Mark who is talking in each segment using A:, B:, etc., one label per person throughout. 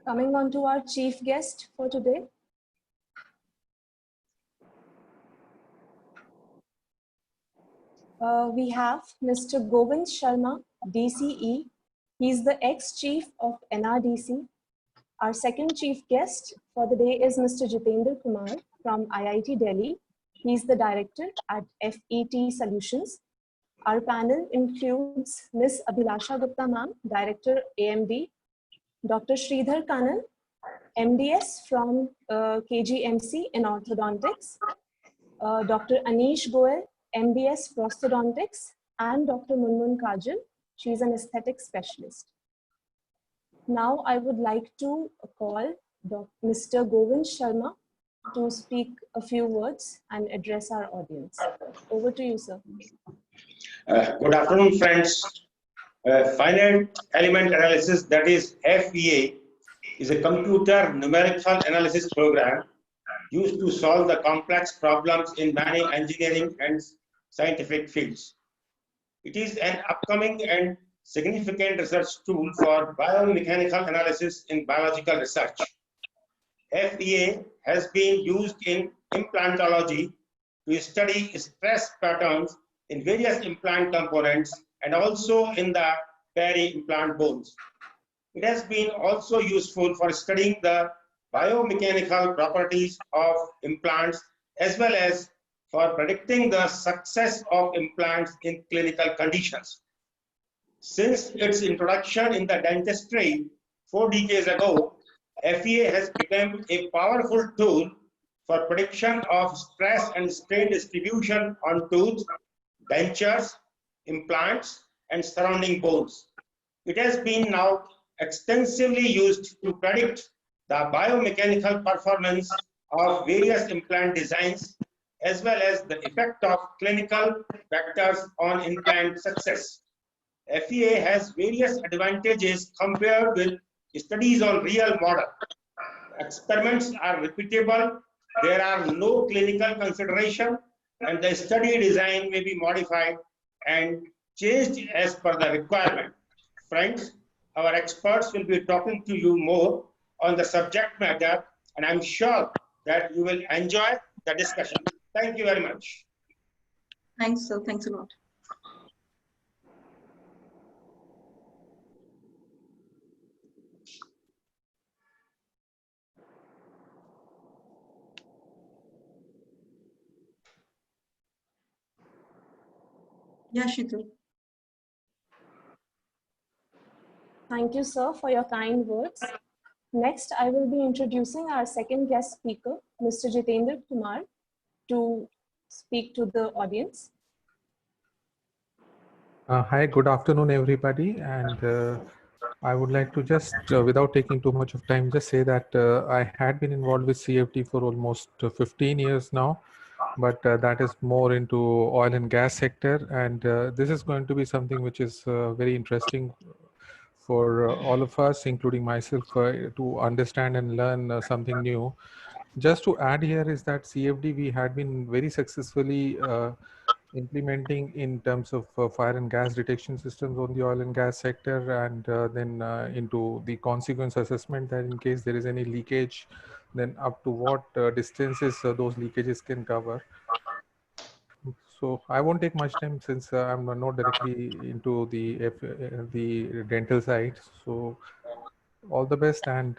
A: Coming on to our chief guest for today. We have Mr. Govind Sharma, DCE. He's the ex-chief of NRDC. Our second chief guest for the day is Mr. Jitendra Kumar from IIT Delhi. He's the director at FET Solutions. Our panel includes Ms. Abhilasha Gupta ma'am, Director AMD, Dr. Sridhar Kannan, MDS from KGMC in orthodontics, Dr. Anish Goel, MDS prosthodontics, and Dr. Munmun Kajal. She's an aesthetic specialist. Now I would like to call Mr. Govind Sharma to speak a few words and address our audience. Over to you, sir.
B: Good afternoon, friends. Finite element analysis, that is FEA, is a computer numerical analysis program used to solve the complex problems in many engineering and scientific fields. It is an upcoming and significant research tool for biomechanical analysis in biological research. FEA has been used in implantology to study stress patterns in various implant components and also in the peri-implant bones. It has been also useful for studying the biomechanical properties of implants as well as for predicting the success of implants in clinical conditions. Since its introduction in the dentistry 4 decades ago, FEA has become a powerful tool for prediction of stress and strain distribution on tooth, dentures, implants, and surrounding bones. It has been now extensively used to predict the biomechanical performance of various implant designs as well as the effect of clinical factors on implant success. FEA has various advantages compared with studies on real model. Experiments are repeatable, there are no clinical consideration, and the study design may be modified and changed as per the requirement. Friends, our experts will be talking to you more on the subject matter, and I'm sure that you will enjoy the discussion. Thank you very much.
C: Thanks, sir. Thanks a lot. Yeah, Sheetal.
A: Thank you, sir, for your kind words. Next, I will be introducing our second guest speaker, Mr. Jitendra Kumar, to speak to the audience.
D: Hi, good afternoon, everybody. And I would like to just, without taking too much of time, just say that I had been involved with CFD for almost 15 years now, but that is more into oil and gas sector. And this is going to be something which is very interesting for all of us, including myself, to understand and learn something new. Just to add here is that CFD, we had been very successfully implementing in terms of fire and gas detection systems on the oil and gas sector, and then into the consequence assessment that in case there is any leakage, then up to what distances those leakages can cover. So I won't take much time since I'm not directly into the dental side. So all the best and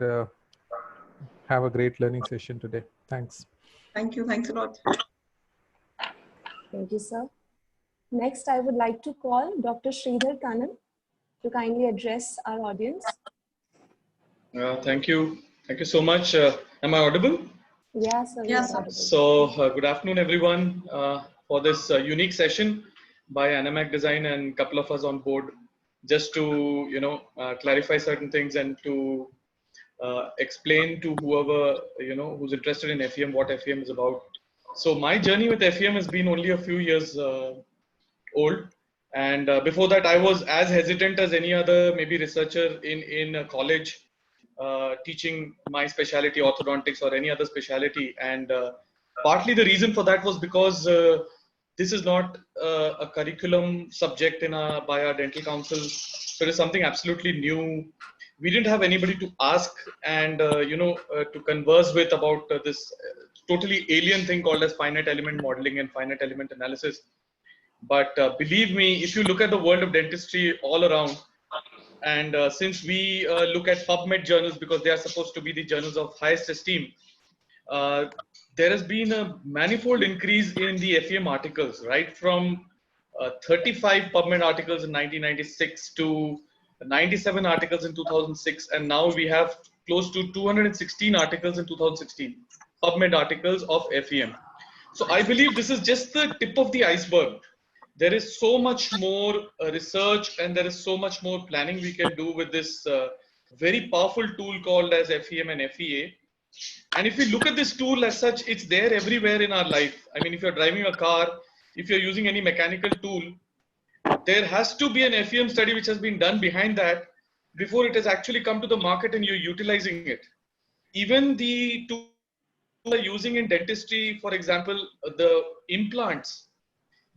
D: have a great learning session today. Thanks.
C: Thank you. Thanks a lot.
A: Thank you, sir. Next, I would like to call Dr. Sridhar Kannan to kindly address our audience.
E: Thank you. Thank you so much. Am I audible?
A: Yes, sir.
C: Yes, sir.
E: So good afternoon, everyone, for this unique session by Animac Design and a couple of us on board, just to clarify certain things and to explain to whoever who's interested in FEM what FEM is about. So my journey with FEM has been only a few years old, and before that I was as hesitant as any other maybe researcher in a college teaching my specialty orthodontics or any other specialty, and partly the reason for that was because this is not a curriculum subject by our dental council, so it is something absolutely new we didn't have anybody to ask and to converse with about this totally alien thing called as finite element modeling and finite element analysis. But believe me, if you look at the world of dentistry all around, and since we look at PubMed journals because they are supposed to be the journals of highest esteem, there has been a manifold increase in the FEM articles, right from 35 PubMed articles in 1996 to 97 articles in 2006, and now we have close to 216 articles in 2016, PubMed articles of FEM. So I believe this is just the tip of the iceberg. There is so much more research and there is so much more planning we can do with this very powerful tool called as FEM and FEA. And if we look at this tool as such, it's there everywhere in our life. I mean, if you're driving a car, if you're using any mechanical tool, there has to be an FEM study which has been done behind that before it has actually come to the market and you're utilizing it. Even the tool are using in dentistry, for example, the implants,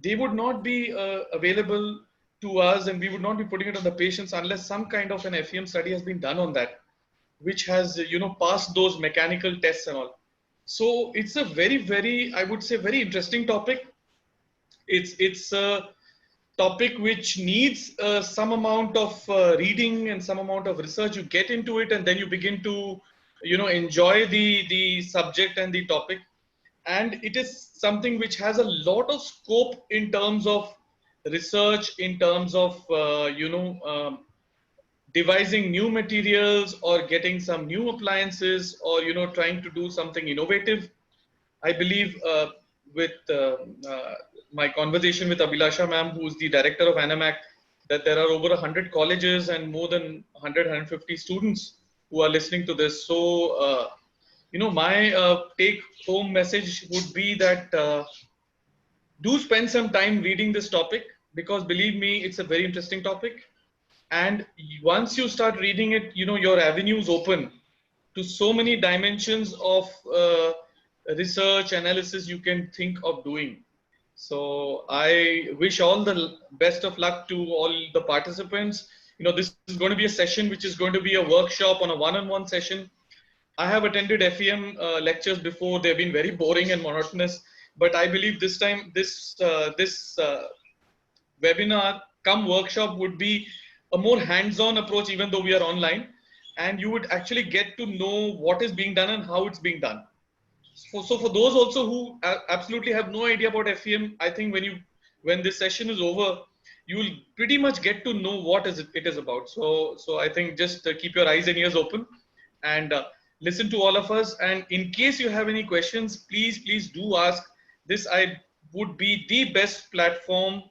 E: they would not be available to us and we would not be putting it on the patients unless some kind of an FEM study has been done on that, which has passed those mechanical tests and all. So it's a very, I would say, very interesting topic. It's a topic which needs some amount of reading and some amount of research. You get into it and then you begin to enjoy the subject and the topic. And it is something which has a lot of scope in terms of research, in terms of devising new materials or getting some new appliances or trying to do something innovative. I believe with my conversation with Abhilasha ma'am, who is the director of ANAMAC, that there are over 100 colleges and more than 150 students who are listening to this. So my take home message would be that do spend some time reading this topic, because believe me, it's a very interesting topic. And once you start reading it, your avenues open to so many dimensions of research analysis you can think of doing. So I wish all the best of luck to all the participants. This is going to be a session which is going to be a workshop on a one-on-one session. I have attended FEM lectures before. They've been very boring and monotonous, but I believe this time this webinar come workshop would be a more hands-on approach, even though we are online, and you would actually get to know what is being done and how it's being done. So for those also who absolutely have no idea about FEM, I think when this session is over, you will pretty much get to know what it is about. So I think just keep your eyes and ears open and listen to all of us. And in case you have any questions, please do ask. This would be the best platform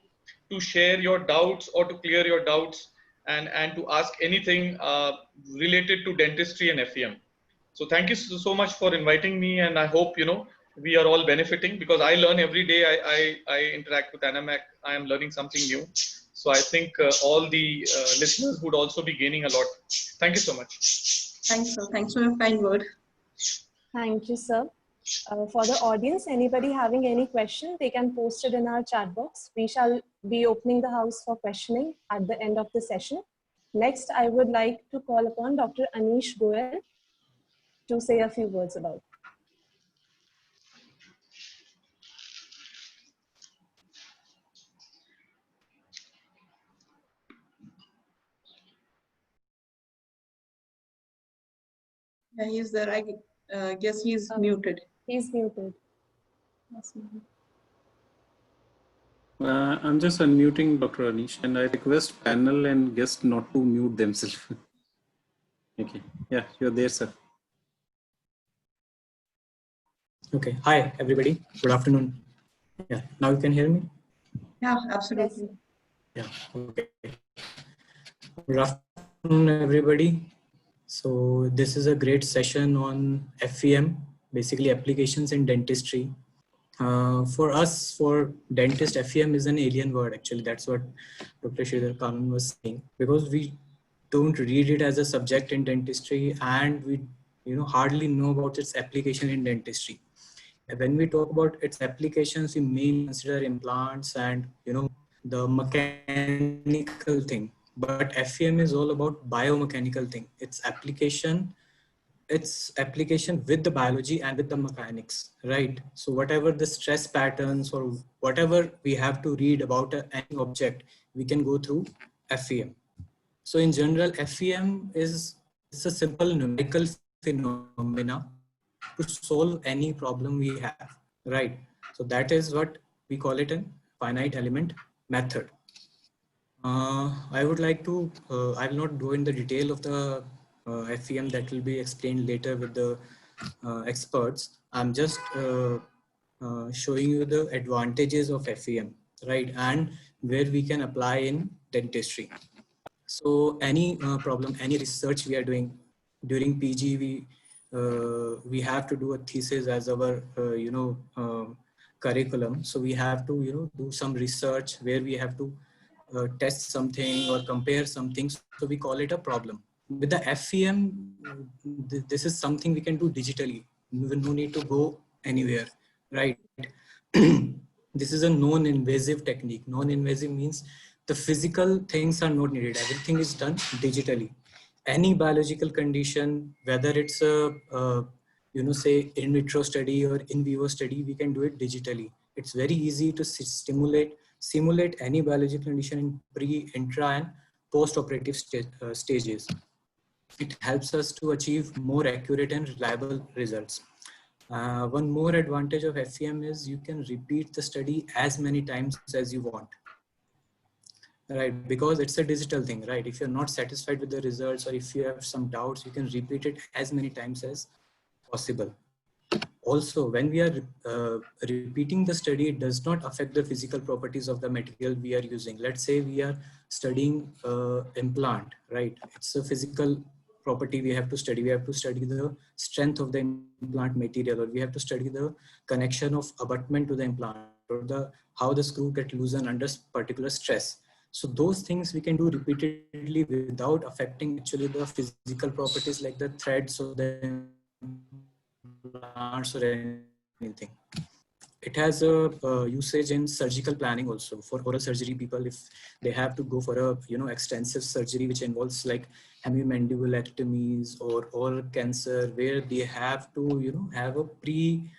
E: to share your doubts or to clear your doubts and to ask anything related to dentistry and FEM. So thank you so much for inviting me, and I hope we are all benefiting, because I learn every day. I interact with ANAMAC. I am learning something new. So I think all the listeners would also be gaining a lot. Thank you so much.
C: Thanks, sir. Thanks for your kind word.
A: Thank you, sir. For the audience, anybody having any question, they can post it in our chat box. We shall be opening the house for questioning at the end of the session. Next, I would like to call upon Dr. Anish Goel to say a few words about it.
C: Yeah, he's there. I guess he's muted.
A: He's muted. Yes,
F: I'm just unmuting Dr. Anish, and I request panel and guest not to mute themselves. Okay. Yeah, you're there, sir.
G: Okay. Hi, everybody. Good afternoon. Yeah. Now you can hear me?
C: Yeah, absolutely.
G: Yeah. Okay. Good afternoon, everybody. So this is a great session on FEM, basically applications in dentistry. For us, for dentist, FEM is an alien word. Actually, that's what Dr. Sridhar Kannan was saying, because we don't read it as a subject in dentistry, and we hardly know about its application in dentistry. When we talk about its applications, we may consider implants and the mechanical thing. but FEM is all about biomechanical thing. It's application with the biology and with the mechanics, right? So whatever the stress patterns or whatever we have to read about any object, we can go through FEM. So in general, FEM is a simple numerical phenomena to solve any problem we have, right? So that is what we call it a finite element method. I would like to, I will not go in the detail of the FEM, that will be explained later with the experts. I'm just showing you the advantages of FEM, right? And where we can apply in dentistry. So any problem, any research we are doing during PG, we have to do a thesis as our, curriculum. So we have to, do some research where we have to test something or compare something. So we call it a problem. With the FEM, this is something we can do digitally. No need to go anywhere, right? This is a non-invasive technique. Non-invasive means the physical things are not needed. Everything is done digitally. Any biological condition, whether it's a, say in vitro study or in vivo study, we can do it digitally. It's very easy to simulate any biological condition in pre, intra, and post-operative stages. It helps us to achieve more accurate and reliable results. One more advantage of FEM is you can repeat the study as many times as you want, right? Because it's a digital thing, right? If you're not satisfied with the results or if you have some doubts, you can repeat it as many times as possible. Also, when we are repeating the study, it does not affect the physical properties of the material we are using. Let's say we are studying implant, right? It's a physical property we have to study. We have to study the strength of the implant material, or we have to study the connection of abutment to the implant, or how the screw get loosened under particular stress. So those things we can do repeatedly without affecting actually the physical properties like the threads or the implants or anything. It has a usage in surgical planning also for oral surgery people. If they have to go for a extensive surgery which involves like hemimandibulectomies or oral cancer, where they have to have a pre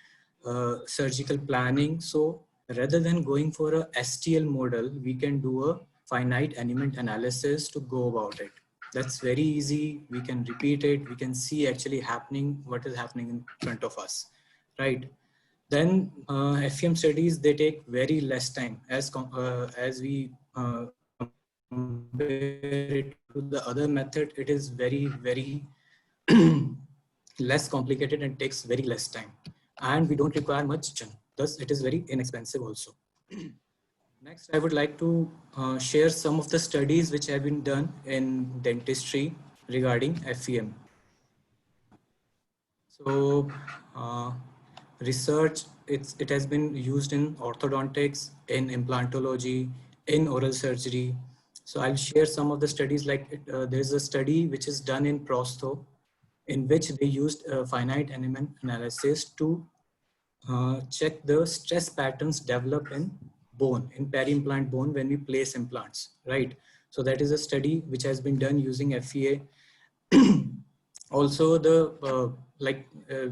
G: surgical planning. So rather than going for a STL model, we can do a finite element analysis to go about it. That's very easy. We can repeat it. We can see actually what is happening in front of us, right? Then FEM studies, they take very less time as we compare it to the other method. It is very, very less complicated and takes very less time. And we don't require much time. Thus, it is very inexpensive also. Next, I would like to share some of the studies which have been done in dentistry regarding FEM. So, research, it has been used in orthodontics, in implantology, in oral surgery. So I'll share some of the studies. Like there's a study which is done in Prostho, in which they used finite element analysis to check the stress patterns developed in bone, in peri-implant bone when we place implants, right? So that is a study which has been done using FEA. Also,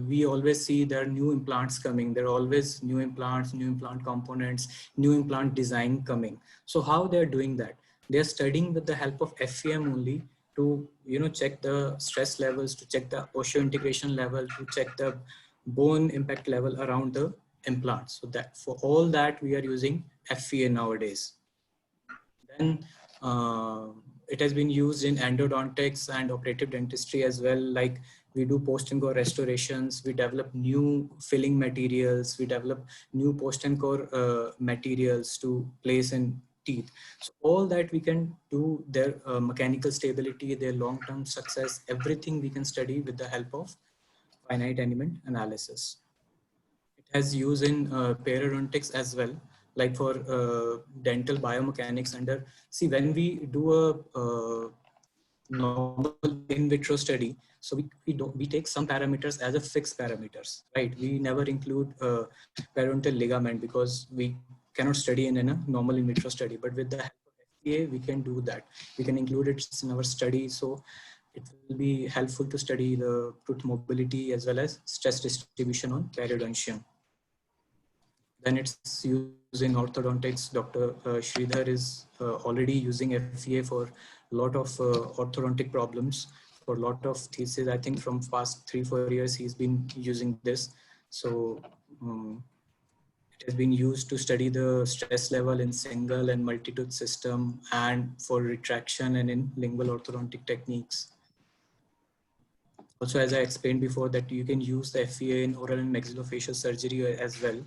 G: we always see there are new implants coming. There are always new implants, new implant components, new implant design coming. So how they're doing that? They're studying with the help of FEM only to check the stress levels, to check the osseointegration level, to check the bone impact level around the implants. So that for all that we are using FEA nowadays. Then it has been used in endodontics and operative dentistry as well. Like we do post and core restorations, we develop new filling materials, we develop new post and core materials to place in teeth. So all that we can do, their mechanical stability, their long-term success, everything we can study with the help of finite element analysis. It has use in periodontics as well, like for dental biomechanics under, see when we do a normal in vitro study, so we take some parameters as a fixed parameters, right? We never include periodontal ligament because we cannot study in a normal in vitro study, but with the help of FEA, we can do that. We can include it in our study. So it will be helpful to study the tooth mobility as well as stress distribution on periodontium. Then it's used in orthodontics. Dr. Sridhar is already using FEA for a lot of orthodontic problems, for a lot of theses. I think from past 3-4 years, he's been using this. So it has been used to study the stress level in single and multi-tooth system, and for retraction and in lingual orthodontic techniques. Also, as I explained before, that you can use the FEA in oral and maxillofacial surgery as well.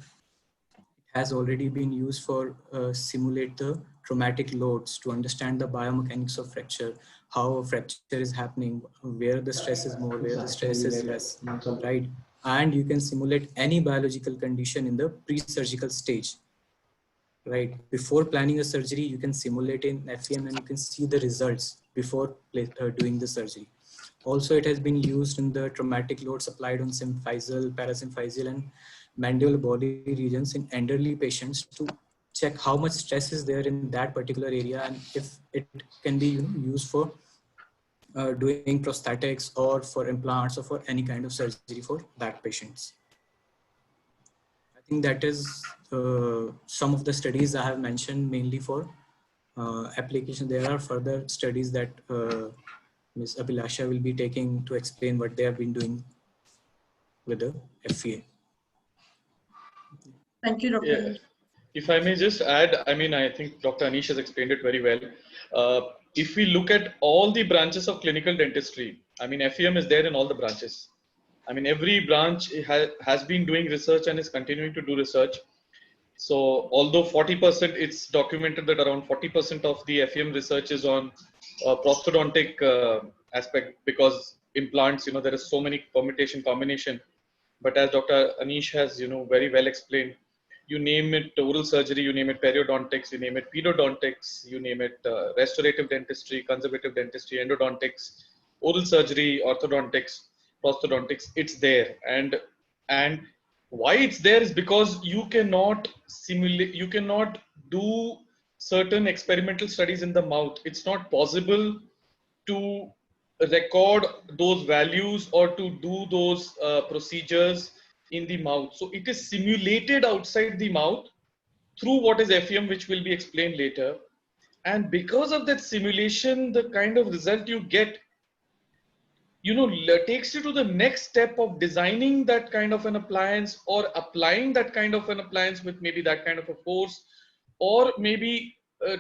G: Has already been used for simulate the traumatic loads to understand the biomechanics of fracture, how a fracture is happening, where the stress is more, where the stress is less, right? And you can simulate any biological condition in the pre-surgical stage, right? Before planning a surgery, you can simulate in FEM and you can see the results before doing the surgery. Also, it has been used in the traumatic loads applied on symphyseal, parasymphyseal, and mandibular body regions in elderly patients to check how much stress is there in that particular area, and if it can be used for doing prosthetics or for implants or for any kind of surgery for that patients. I think that is some of the studies I have mentioned mainly for application. There are further studies that Ms. Abhilasha will be taking to explain what they have been doing with the FEA.
C: Thank you, Dr.
E: Yeah. If I may just add, I mean, I think Dr. Anish has explained it very well. If we look at all the branches of clinical dentistry, I mean, FEM is there in all the branches. I mean, every branch has been doing research and is continuing to do research. So although 40%, it's documented that around 40% of the FEM research is on prosthodontic aspect, because implants, there is so many permutation combination. But as Dr. Anish has, very well explained, you name it oral surgery, you name it periodontics, you name it pedodontics, you name it restorative dentistry, conservative dentistry, endodontics, oral surgery, orthodontics, prosthodontics, it's there. And why it's there is because you cannot simulate, you cannot do certain experimental studies in the mouth. It's not possible to record those values or to do those procedures in the mouth. So it is simulated outside the mouth through what is FEM, which will be explained later. And because of that simulation, the kind of result you get, takes you to the next step of designing that kind of an appliance, or applying that kind of an appliance with maybe that kind of a force, or maybe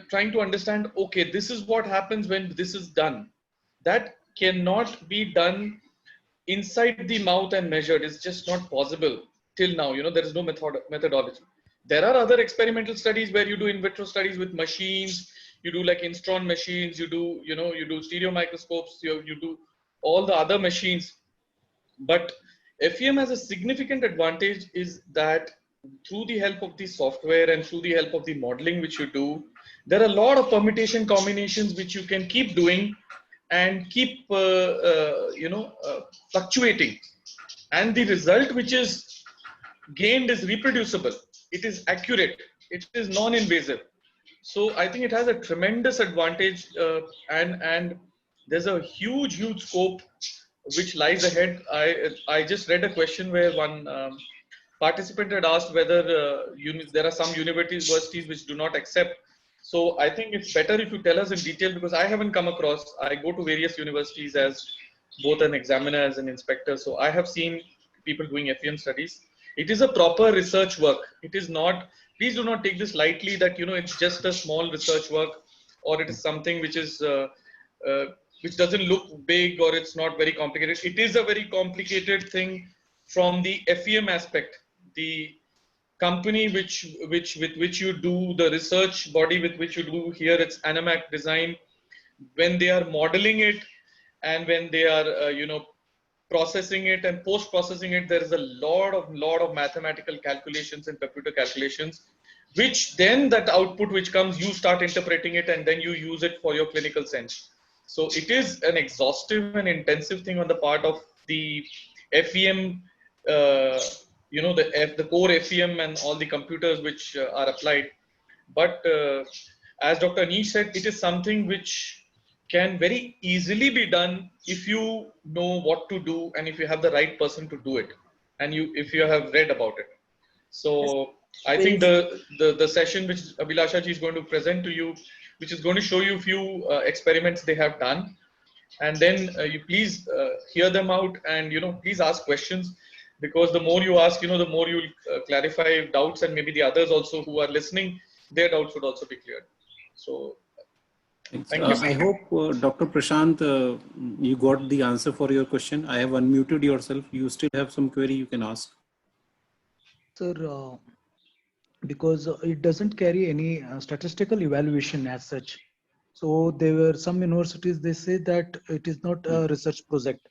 E: trying to understand, okay, this is what happens when this is done. That cannot be done inside the mouth and measured. It's just not possible till now. There is no methodology. There are other experimental studies where you do in vitro studies with machines. You do like Instron machines. You do, you do stereo microscopes. You do all the other machines. But FEM has a significant advantage is that through the help of the software and through the help of the modeling which you do, there are a lot of permutation combinations which you can keep doing and keep fluctuating, and the result which is gained is reproducible, it is accurate, it is non-invasive. So I think it has a tremendous advantage, and there's a huge scope which lies ahead. I just read a question where one participant had asked whether there are some universities which do not accept. So I think it's better if you tell us in detail, because I haven't come across. I go to various universities as both an examiner as an inspector. So I have seen people doing FEM studies. It is a proper research work. It is not, please do not take this lightly that, it's just a small research work, or it is something which is, which doesn't look big, or it's not very complicated. It is a very complicated thing from the FEM aspect. The company with which you do the research body with which you do here, it's Animac Design. When they are modeling it and when they are processing it and post processing it, there is a lot of mathematical calculations and computer calculations, which then that output which comes, you start interpreting it and then you use it for your clinical sense. So it is an exhaustive and intensive thing on the part of the FEM, the core FEM and all the computers which are applied. But as Dr. Anish said, it is something which can very easily be done if you know what to do and if you have the right person to do it, and if you have read about it. So I think the session which Abhilasha ji is going to present to you, which is going to show you a few experiments they have done, and then you please hear them out, and please ask questions, because the more you ask, the more you will clarify doubts, and maybe the others also who are listening, their doubts would also be cleared. So thank you.
F: I hope Dr. Prashant, you got the answer for your question. I have unmuted yourself. You still have some query you can ask.
H: Sir, because it doesn't carry any statistical evaluation as such. So there were some universities, they say that it is not a research project.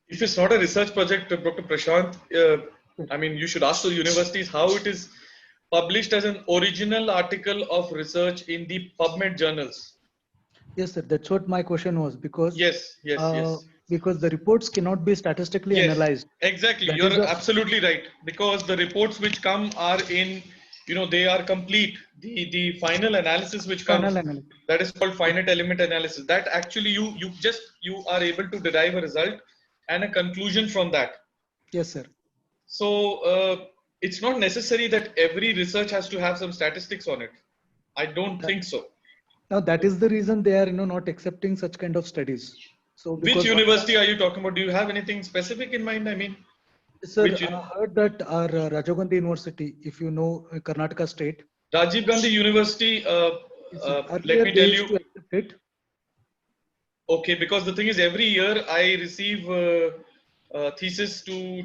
E: If it's not a research project, Dr. Prashant, I mean, you should ask the universities how it is published as an original article of research in the PubMed journals.
H: Yes, sir. That's what my question was, because
E: Yes.
H: because the reports cannot be statistically analyzed.
E: Exactly.
H: That
E: You're absolutely right, because the reports which come are in, they are complete. The final analysis which comes, that is called finite element analysis. That actually you are able to derive a result and a conclusion from that.
H: Yes, sir.
E: So it's not necessary that every research has to have some statistics on it. I don't think so.
H: Now that is the reason they are not accepting such kind of studies. So
E: which university are you talking about? Do you have anything specific in mind? I mean,
H: sir, I heard that our Rajiv Gandhi University, if you know, Karnataka state.
E: Rajiv Gandhi University, let me tell you.
H: To accept it.
E: Okay, because the thing is, every year I receive thesis to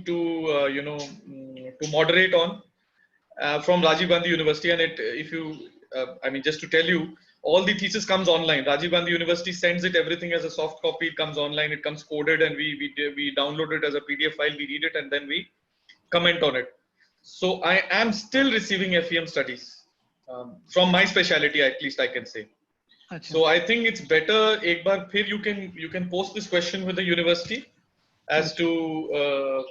E: moderate on from Rajiv Gandhi University, and I mean, just to tell you, all the thesis comes online. Rajiv Gandhi University sends it everything as a soft copy. It comes online. It comes coded, and we download it as a PDF file. We read it, and then we comment on it. So I am still receiving FEM studies from my specialty, at least I can say. So I think it's better. Ek baar phir you can post this question with the university as to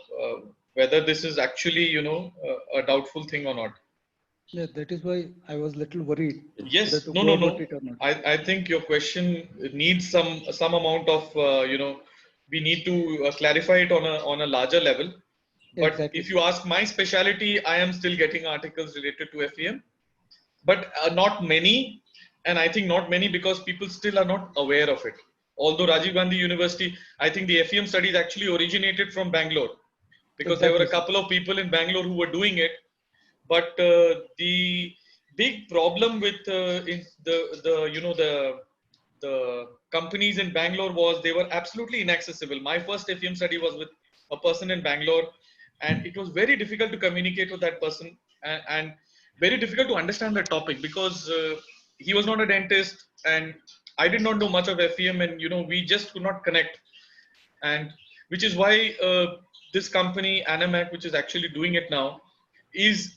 E: whether this is actually a doubtful thing or not.
H: Yeah, that is why I was a little worried.
E: Yes, no. I think your question needs some amount of we need to clarify it on a larger level. But exactly. If you ask my specialty, I am still getting articles related to FEM, but not many. And I think not many because people still are not aware of it. Although Rajiv Gandhi University, I think the FEM studies actually originated from Bangalore, because there were a couple of people in Bangalore who were doing it. But the big problem with the companies in Bangalore was they were absolutely inaccessible. My first FEM study was with a person in Bangalore, and it was very difficult to communicate with that person and very difficult to understand the topic, because he was not a dentist and I did not know much of FEM, and we just could not connect. And which is why this company Anamac, which is actually doing it now, is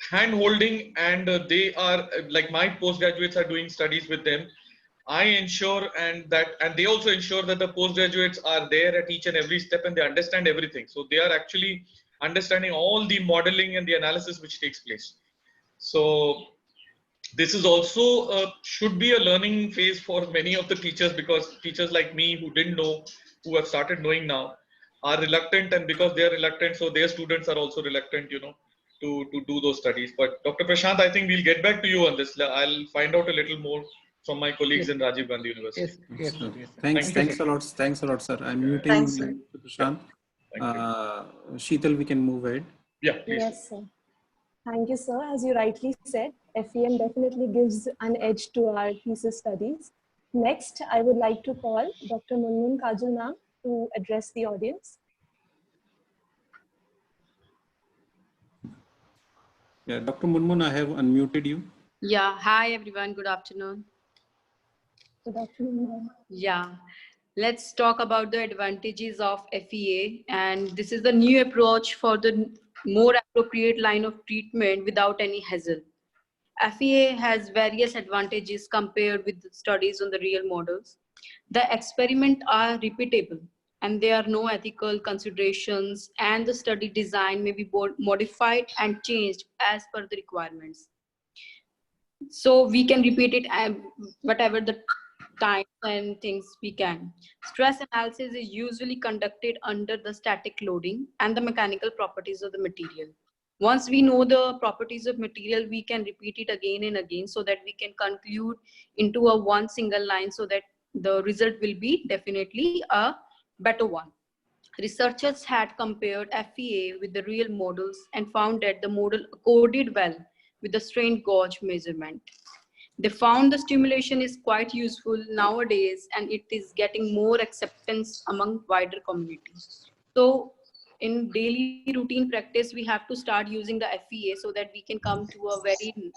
E: hand holding, and they are like my postgraduates are doing studies with them. I ensure and they also ensure that the postgraduates are there at each and every step and they understand everything. So they are actually understanding all the modeling and the analysis which takes place. So this is also should be a learning phase for many of the teachers, because teachers like me who didn't know, who have started knowing now, are reluctant, and because they are reluctant, so their students are also reluctant, to do those studies. But Dr. Prashant, I think we'll get back to you on this. I'll find out a little more from my colleagues in Rajiv Gandhi University.
H: Yes.
F: Thanks a lot, sir. I'm muting Dr. Prashant. Sheetal, we can move ahead.
E: Yeah, please.
A: Yes, sir. Thank you, sir. As you rightly said, FEM definitely gives an edge to our thesis studies. Next, I would like to call Dr. Munmun Kajal ma'am to address the audience.
F: Yeah, Dr. Munmun, I have unmuted you.
I: Yeah, hi everyone, good afternoon.
A: Good afternoon, ma'am.
I: Yeah, let's talk about the advantages of FEA, and this is the new approach for the more appropriate line of treatment without any hassle. FEA has various advantages compared with the studies on the real models. The experiments are repeatable and there are no ethical considerations, and the study design may be modified and changed as per the requirements. So we can repeat it whatever the times and things we can. Stress analysis is usually conducted under the static loading and the mechanical properties of the material. Once we know the properties of material, we can repeat it again and again so that we can conclude into a one single line so that the result will be definitely a better one. Researchers had compared FEA with the real models and found that the model accorded well with the strain gauge measurement. They found the stimulation is quite useful nowadays and it is getting more acceptance among wider communities. So in daily routine practice, we have to start using the FEA so that we can come to a very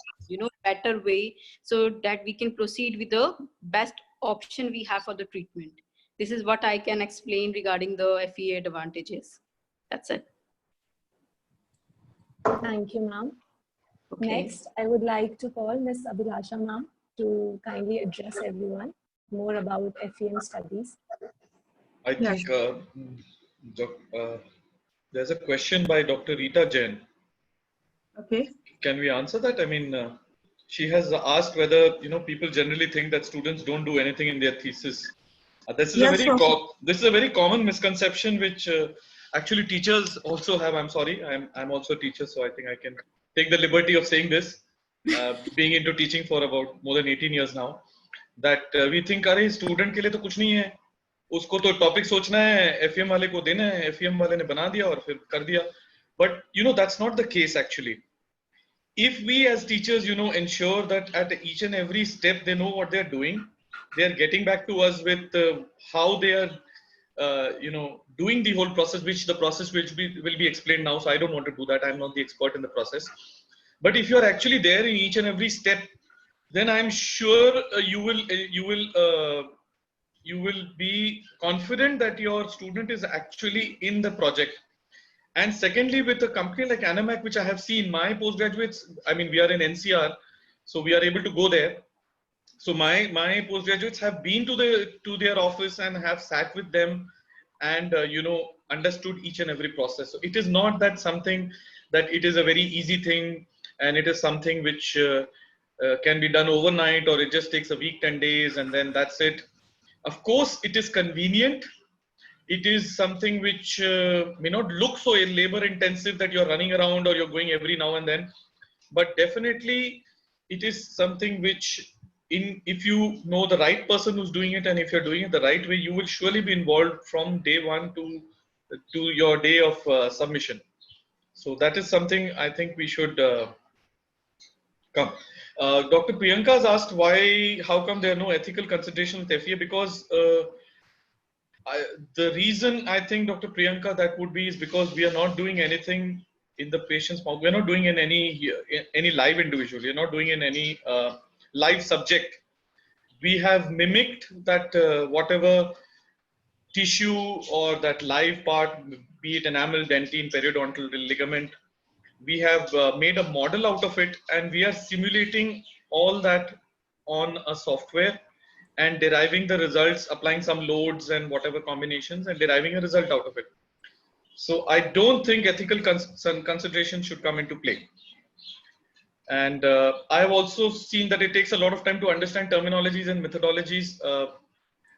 I: better way so that we can proceed with the best option we have for the treatment. This is what I can explain regarding the FEA advantages. That's it.
A: Thank you, ma'am.
I: Okay.
A: Next, I would like to call Ms. Abhilasha ma'am to kindly address everyone more about FEM studies.
E: I think there's a question by Dr. Rita Jain.
C: Okay.
E: Can we answer that? I mean, she has asked whether people generally think that students don't do anything in their thesis. This is a very common misconception which actually teachers also have. I'm sorry, I'm also a teacher, so I think I can take the liberty of saying this, being into teaching for about more than 18 years now, that we think, अरे student के लिए तो कुछ नहीं है, उसको तो topic सोचना है, FEM वाले को देना है, FEM वाले ने बना दिया और फिर कर दिया. But that's not the case actually. If we as teachers, ensure that at each and every step they know what they're doing, they are getting back to us with how they are, doing the whole process, which will be explained now. So I don't want to do that. I'm not the expert in the process. But if you are actually there in each and every step, then I'm sure you will be confident that your student is actually in the project. And secondly, with a company like Anamac, which I have seen, my postgraduates, I mean, we are in NCR, so we are able to go there. So my postgraduates have been to their office and have sat with them and understood each and every process. So it is not that something that it is a very easy thing and it is something which can be done overnight, or it just takes a week, 10 days, and then that's it. Of course, it is convenient. It is something which may not look so labor intensive that you're running around or you're going every now and then, but definitely it is something which, if you know the right person who's doing it and if you're doing it the right way, you will surely be involved from day one to your day of submission. So that is something I think we should come. Dr. Priyanka has asked how come there are no ethical consideration with FEA? Because the reason I think, Dr. Priyanka, that would be is because we are not doing anything in the patient's mouth. We are not doing in any live individual. We are not doing in any live subject. We have mimicked that whatever tissue or that live part, be it enamel, dentine, periodontal ligament, we have made a model out of it, and we are simulating all that on a software and deriving the results, applying some loads and whatever combinations and deriving a result out of it. So I don't think ethical consideration should come into play. And I have also seen that it takes a lot of time to understand terminologies and methodologies.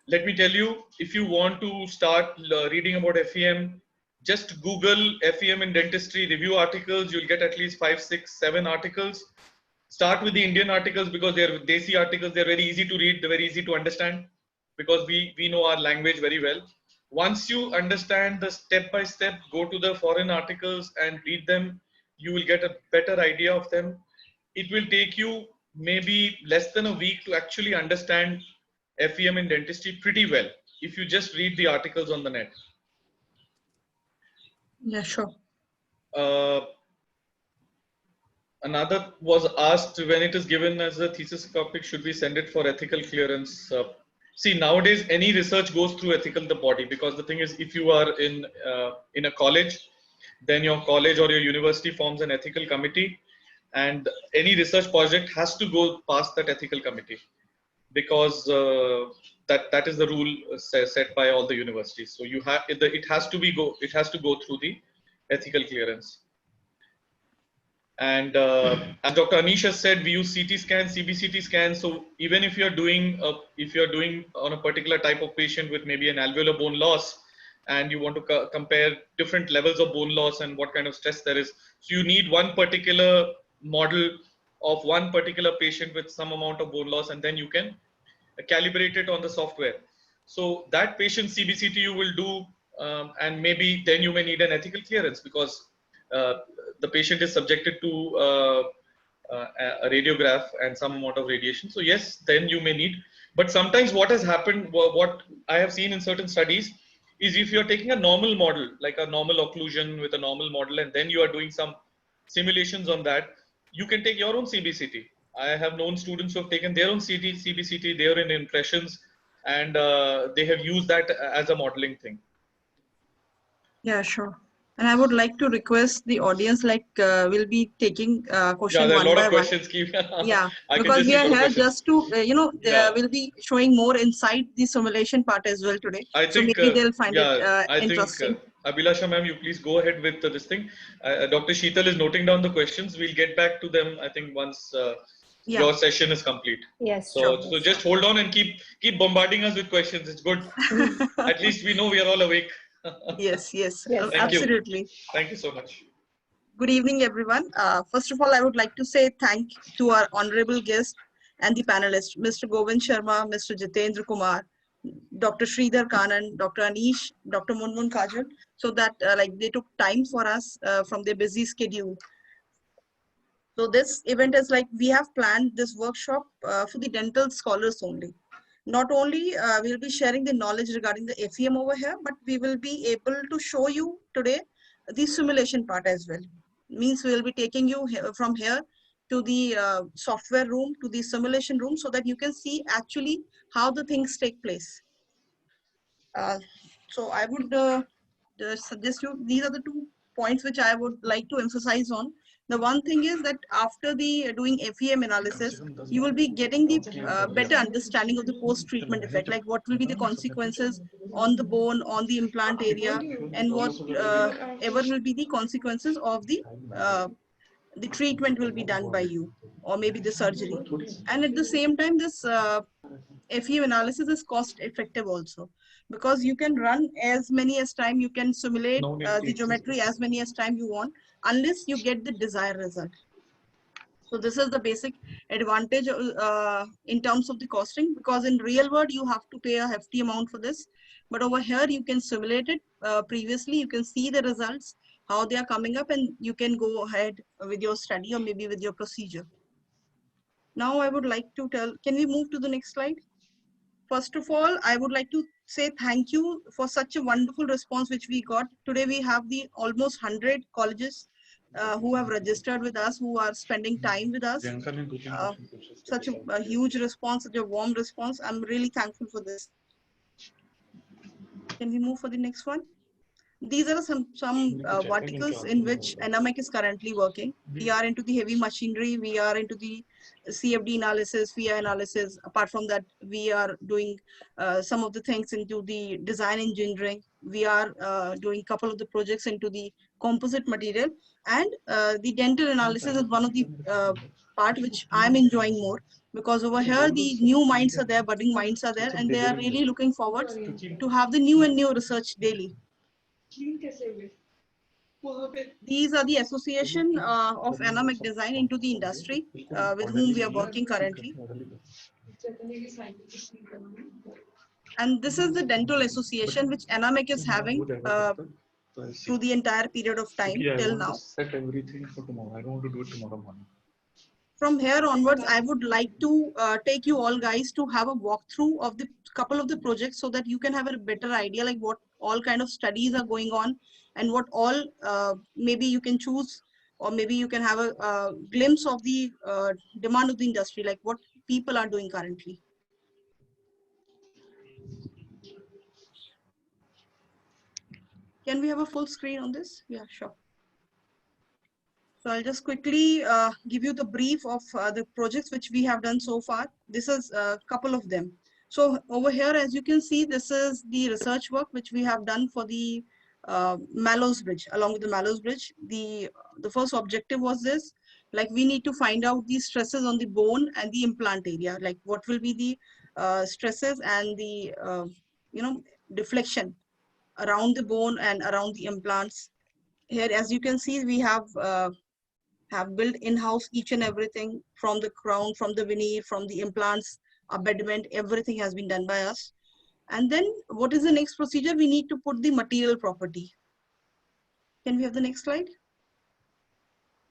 E: Let me tell you, if you want to start reading about FEM, just Google FEM in dentistry review articles. You'll get at least 5, 6, 7 articles. Start with the Indian articles because they're Desi articles. They're very easy to read. They're very easy to understand because we know our language very well. Once you understand the step-by-step, go to the foreign articles and read them. You will get a better idea of them. It will take you maybe less than a week to actually understand FEM in dentistry pretty well if you just read the articles on the net.
C: Yeah, sure.
E: Another was asked, when it is given as a thesis topic, should we send it for ethical clearance? See, nowadays any research goes through ethical the body, because the thing is, if you are in a college, then your college or your university forms an ethical committee, and any research project has to go past that ethical committee, because that is the rule set by all the universities. So you have it has to go through the ethical clearance. And as Dr. Anish has said, we use CT scan, CBCT scan. So even if you're doing on a particular type of patient with maybe an alveolar bone loss, and you want to compare different levels of bone loss and what kind of stress there is, so you need one particular model of one particular patient with some amount of bone loss, and then you can calibrate it on the software. So that patient CBCT you will do, and maybe then you may need an ethical clearance, because the patient is subjected to a radiograph and some amount of radiation. So yes, then you may need. But sometimes what has happened, what I have seen in certain studies, is if you're taking a normal model, like a normal occlusion with a normal model, and then you are doing some simulations on that, you can take your own CBCT. I have known students who have taken their own CBCT, they are in impressions, and they have used that as a modeling thing.
C: Yeah, sure. And I would like to request the audience, like we'll be taking question
E: Yeah, there are a
C: one
E: lot
C: by
E: of
C: one.
E: questions.
C: Yeah,
E: I can
C: because
E: just
C: we
E: see
C: are
E: a lot of
C: here
E: questions.
C: just to,
E: Yeah.
C: we'll be showing more inside the simulation part as well today.
E: I
C: So
E: think,
C: maybe they'll find it
E: I
C: interesting.
E: think, Abhilasha ma'am, you please go ahead with this thing. Dr. Sheetal is noting down the questions. We'll get back to them, I think, once
C: Yeah.
E: your session is complete.
A: Yes.
E: So, so just hold on and keep bombarding us with questions. It's good. At least we know we are all awake.
C: Yes,
A: Yes.
E: Thank
C: absolutely.
E: you. Thank you so much.
C: Good evening, everyone. First of all, I would like to say thank to our honorable guest and the panelists, Mr. Govind Sharma, Mr. Jitendra Kumar, Dr. Sridhar Kanan, Dr. Anish, Dr. Munmun Kajal, so that like they took time for us from their busy schedule. So this event is like, we have planned this workshop for the dental scholars only. Not only we'll be sharing the knowledge regarding the FEM over here, but we will be able to show you today the simulation part as well. Means we will be taking you from here to the software room, to the simulation room, so that you can see actually how the things take place. So I would suggest you, these are the 2 points which I would like to emphasize on. The one thing is that after the doing FEM analysis, you will be getting the better understanding of the post-treatment effect, like what will be the consequences on the bone, on the implant area, and what ever will be the consequences of the treatment will be done by you, or maybe the surgery. And at the same time, this FEM analysis is cost effective also, because you can run as many as time, you can simulate the geometry as many as time you want, unless you get the desired result. So this is the basic advantage in terms of the costing, because in real world you have to pay a hefty amount for this, but over here you can simulate it previously, you can see the results, how they are coming up, and you can go ahead with your study or maybe with your procedure. Now I would like to tell, can we move to the next slide? First of all, I would like to say thank you for such a wonderful response which we got. Today we have the almost 100 colleges who have registered with us, who are spending time with us. Such a huge response, such a warm response. I'm really thankful for this. Can we move for the next one? These are some verticals in which NMEC is currently working. We are into the heavy machinery, we are into the CFD analysis, VI analysis. Apart from that, we are doing some of the things into the design engineering. We are doing a couple of the projects into the composite material, and the dental analysis is one of the part which I'm enjoying more, because over here the new minds are there, budding minds are there, and they are really looking forward to have the new and new research daily. These are the association of NMEC design into the industry with whom we are working currently. And this is the dental association which NMEC is having through the entire period of time till now.
J: Set everything for tomorrow. I don't want to do it tomorrow morning.
C: From here onwards, I would like to take you all guys to have a walkthrough of the couple of the projects, so that you can have a better idea like what all kind of studies are going on, and what all maybe you can choose, or maybe you can have a glimpse of the demand of the industry, like what people are doing currently. Can we have a full screen on this? Yeah, sure. So I'll just quickly give you the brief of the projects which we have done so far. This is a couple of them. So over here, as you can see, this is the research work which we have done for the Mallows Bridge. Along with the Mallows Bridge, the first objective was this, like we need to find out the stresses on the bone and the implant area, like what will be the stresses and the deflection around the bone and around the implants. Here, as you can see, we have built in-house each and everything, from the crown, from the veneer, from the implants, abutment, everything has been done by us. And then what is the next procedure? We need to put the material property. Can we have the next slide?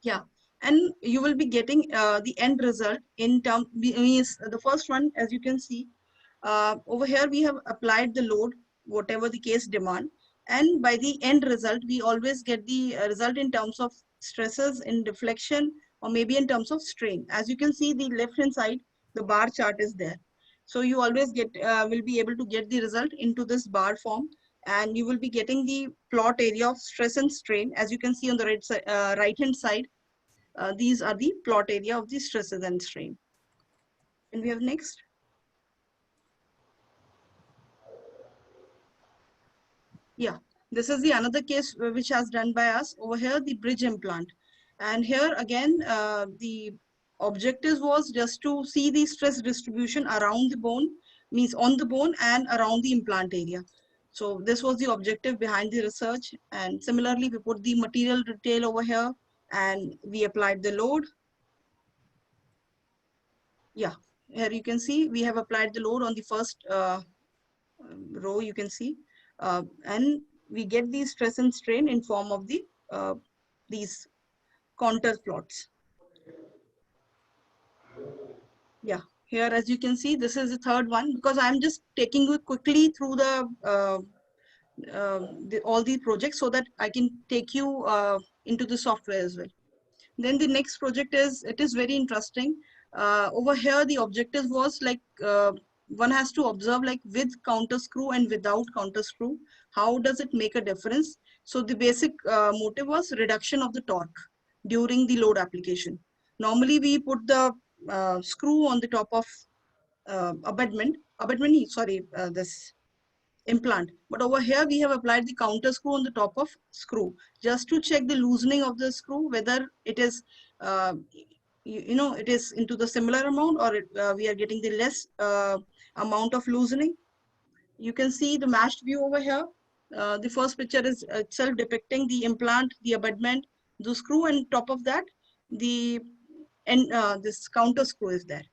C: Yeah, and you will be getting the end result in terms, means the first one, as you can see, over here we have applied the load, whatever the case demand, and by the end result, we always get the result in terms of stresses in deflection, or maybe in terms of strain. As you can see, the left hand side, the bar chart is there. So you always get, will be able to get the result into this bar form, and you will be getting the plot area of stress and strain. As you can see on the right hand side, these are the plot area of the stresses and strain. And we have next. Yeah, this is the another case which has done by us over here, the bridge implant. And here again, the objective was just to see the stress distribution around the bone, means on the bone and around the implant area. So this was the objective behind the research. And similarly, we put the material detail over here and we applied the load. Yeah, here you can see we have applied the load on the first row, you can see, and we get the stress and strain in form of the these contour plots. Yeah, here as you can see, this is the third one, because I'm just taking you quickly through the all the projects so that I can take you into the software as well. Then the next project is, it is very interesting. Over here, the objective was like, one has to observe like with counter screw and without counter screw, how does it make a difference? So the basic motive was reduction of the torque during the load application. Normally we put the screw on the top of this implant, but over here we have applied the counter screw on the top of screw, just to check the loosening of the screw, whether it is it is into the similar amount, or we are getting the less amount of loosening. You can see the matched view over here. The first picture is itself depicting the implant, the abutment, the screw, and top of that the this counter screw is there.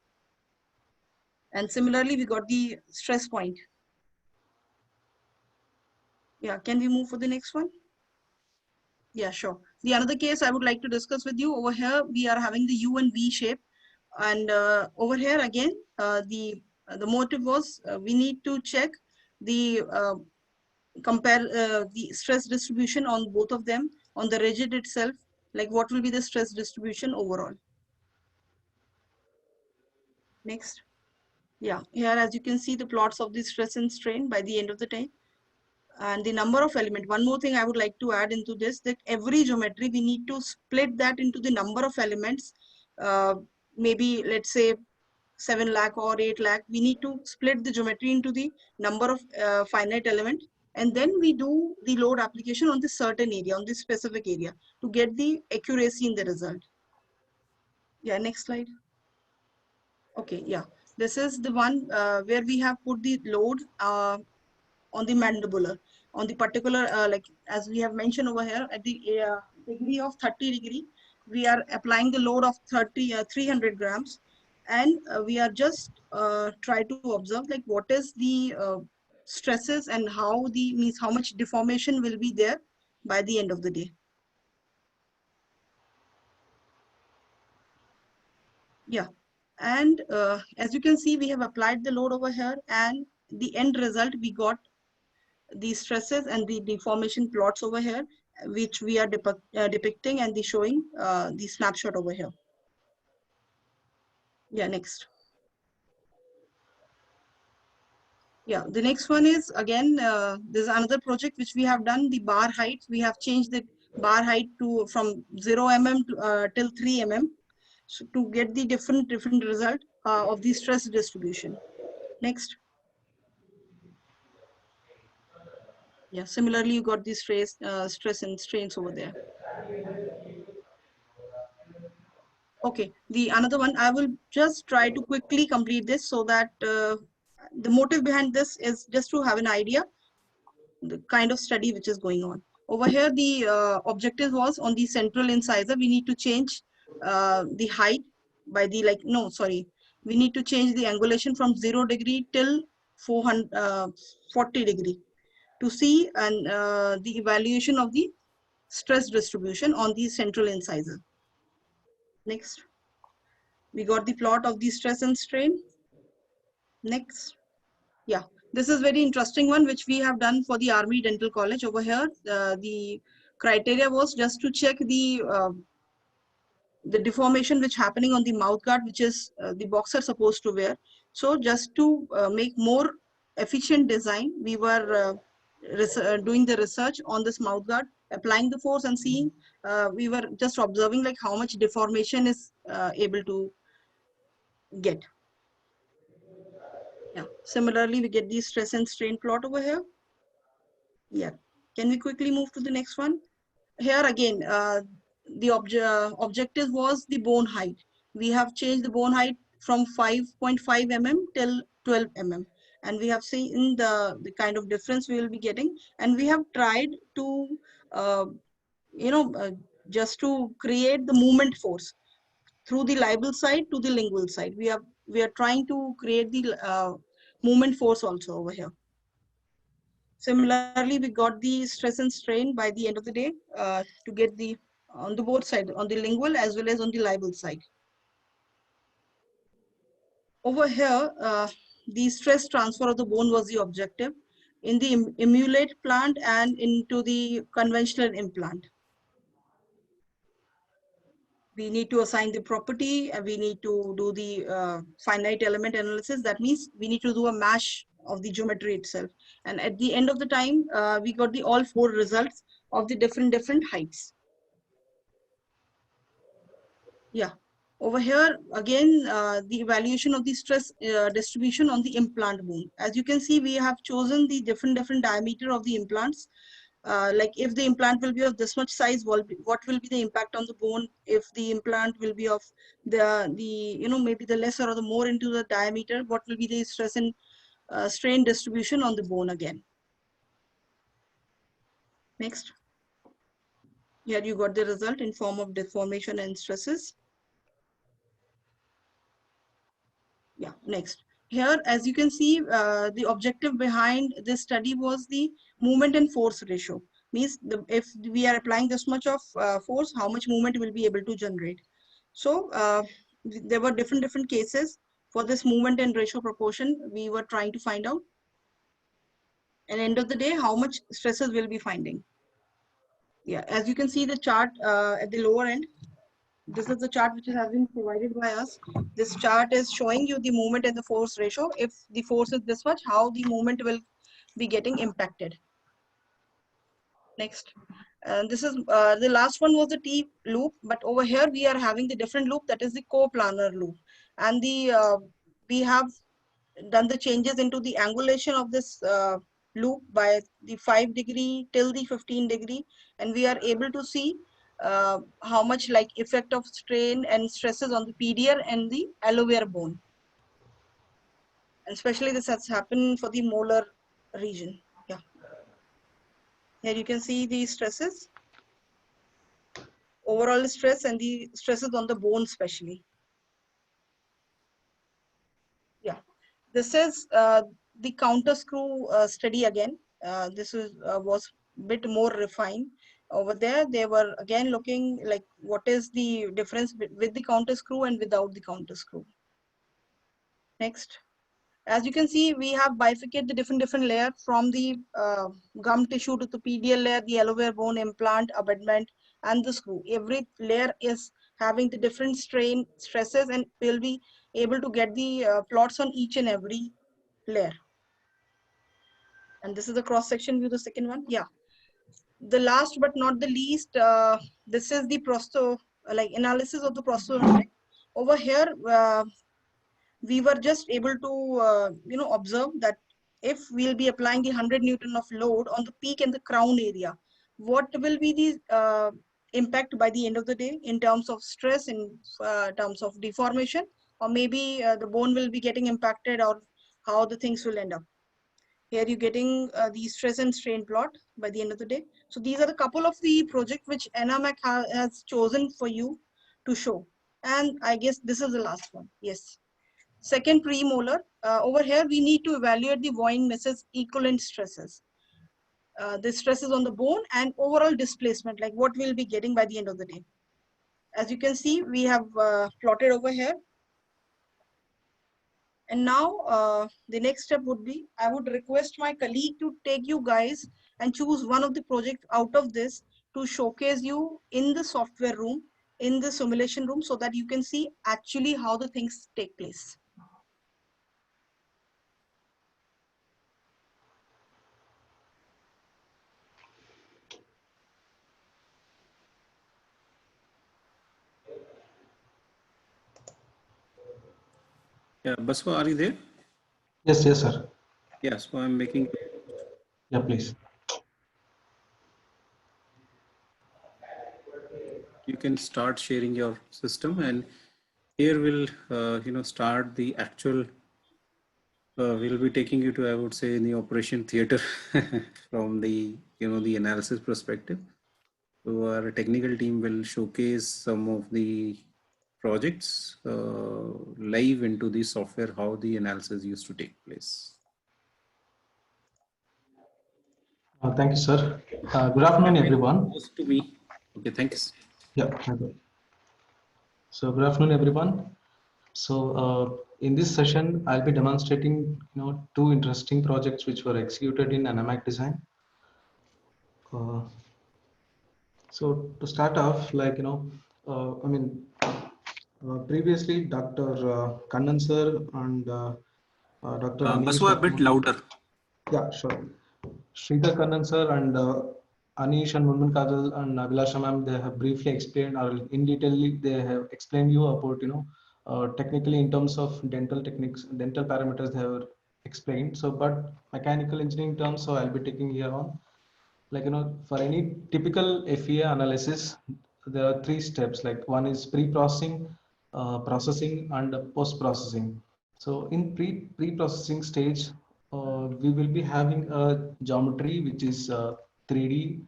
C: And similarly, we got the stress point. Yeah, can we move for the next one? Yeah, sure. The another case I would like to discuss with you over here, we are having the U and V shape. And over here again, the motive was we need to check the compare the stress distribution on both of them, on the rigid itself, like what will be the stress distribution overall. Next. Yeah, here as you can see the plots of the stress and strain by the end of the time. And the number of element. One more thing I would like to add into this, that every geometry we need to split that into the number of elements. Maybe let's say 7 lakh or 8 lakh. We need to split the geometry into the number of finite element, and then we do the load application on this certain area, on this specific area, to get the accuracy in the result. Yeah, next slide. Okay, yeah. This is the one where we have put the load on the mandibular, on the particular, like as we have mentioned over here, at the degree of 30 degree, we are applying the load of 300 grams, and we are just try to observe like what is the stresses and how the means how much deformation will be there by the end of the day. Yeah, and as you can see, we have applied the load over here, and the end result we got the stresses and the deformation plots over here, which we are depicting and showing the snapshot over here. Yeah, next. Yeah, the next one is again, there's another project which we have done, the bar height. We have changed the bar height to from 0 mm to, till 3 mm, so to get the different result of the stress distribution. Next. Yeah, similarly, you got the stress and strains over there. Okay, the another one, I will just try to quickly complete this so that the motive behind this is just to have an idea, the kind of study which is going on. Over here, the objective was on the central incisor, we need to change the height by the we need to change the angulation from 0 degree till 40 degree to see and the evaluation of the stress distribution on the central incisor. Next, we got the plot of the stress and strain. Next, yeah, this is very interesting one which we have done for the Army Dental College. Over here, the criteria was just to check the deformation which happening on the mouth guard, which is the boxer supposed to wear. So just to make more efficient design, we were doing the research on this mouth guard, applying the force and seeing, we were just observing like how much deformation is able to get. Yeah, similarly, we get the stress and strain plot over here. Yeah, can we quickly move to the next one? Here again, the objective was the bone height. We have changed the bone height from 5.5 mm till 12 mm. And we have seen the kind of difference we will be getting. And we have tried to, just to create the movement force through the labial side to the lingual side. We are trying to create the movement force also over here. Similarly, we got the stress and strain by the end of the day to get the on the both side, on the lingual as well as on the labial side. Over here, the stress transfer of the bone was the objective in the emulate plant and into the conventional implant. We need to assign the property and we need to do the finite element analysis. That means we need to do a mash of the geometry itself. And at the end of the time, we got the all 4 results of the different heights. Yeah, over here again, the evaluation of the stress distribution on the implant bone. As you can see, we have chosen the different diameter of the implants. Like if the implant will be of this much size, what will be the impact on the bone? If the implant will be of maybe the lesser or the more into the diameter, what will be the stress and strain distribution on the bone again? Next. Here you got the result in form of deformation and stresses. Yeah, next. Here, as you can see, the objective behind this study was the movement and force ratio. Means if we are applying this much of force, how much movement will be able to generate. So there were different cases for this movement and ratio proportion we were trying to find out. And end of the day, how much stresses we'll be finding. Yeah, as you can see the chart at the lower end, this is the chart which has been provided by us. This chart is showing you the movement and the force ratio. If the force is this much, how the movement will be getting impacted. Next. This is the last one was the T loop, but over here we are having the different loop, that is the coplanar loop. And the we have done the changes into the angulation of this loop by the 5 degree till the 15 degree. And we are able to see how much like effect of strain and stresses on the PDR and the alveolar bone. And especially this has happened for the molar region. Yeah. Here you can see the stresses, overall stress and the stresses on the bone especially. Yeah. This is the counter screw study again. This was a bit more refined. Over there, they were again looking like what is the difference with the counter screw and without the counter screw. Next. As you can see, we have bifurcated the different layers from the gum tissue to the PDL layer, the alveolar bone implant, abutment, and the screw. Every layer is having the different strain, stresses, and we'll be able to get the plots on each and every layer. And this is the cross section view, the second one. Yeah. The last but not the least, this is the analysis of the prosthodontic. Over here, we were just able to observe that if we'll be applying the 100 Newton of load on the peak and the crown area, what will be the impact by the end of the day in terms of stress, in terms of deformation, or maybe the bone will be getting impacted, or how the things will end up. Here you're getting the stress and strain plot by the end of the day. So these are the couple of the project which NMAC has chosen for you to show. And I guess this is the last one. Yes. Second premolar, over here we need to evaluate the Voyn-Misses equivalent stresses. The stresses on the bone and overall displacement, like what we'll be getting by the end of the day. As you can see, we have plotted over here. And now the next step would be, I would request my colleague to take you guys and choose one of the projects out of this to showcase you in the software room, in the simulation room, so that you can see actually how the things take place.
F: Yeah, Baswa, are you there?
K: Yes, yes, sir.
F: Yeah, so I'm making.
K: Yeah, please.
F: You can start sharing your system, and here we'll start the actual. We'll be taking you to, I would say, in the operation theater from the the analysis perspective. So our technical team will showcase some of the projects live into the software, how the analysis used to take place.
K: Thank you, sir. Good afternoon, everyone.
F: To me. Okay, thanks.
K: Yeah. So good afternoon, everyone. So in this session, I'll be demonstrating two interesting projects which were executed in NMAC design. So to start off, previously Dr. Kannan sir and Dr.
F: Baswa, a bit louder.
K: Yeah, sure. Sridhar Kannan sir and Anish and Munmun Kadal and Abhilasha ma'am, they have briefly explained, or in detail, they have explained you about, technically in terms of dental techniques, dental parameters they have explained. So, but mechanical engineering terms, so I'll be taking here on, for any typical FEA analysis, there are three steps. Like one is pre-processing, processing, and post-processing. So in pre-processing stage, we will be having a geometry which is 3D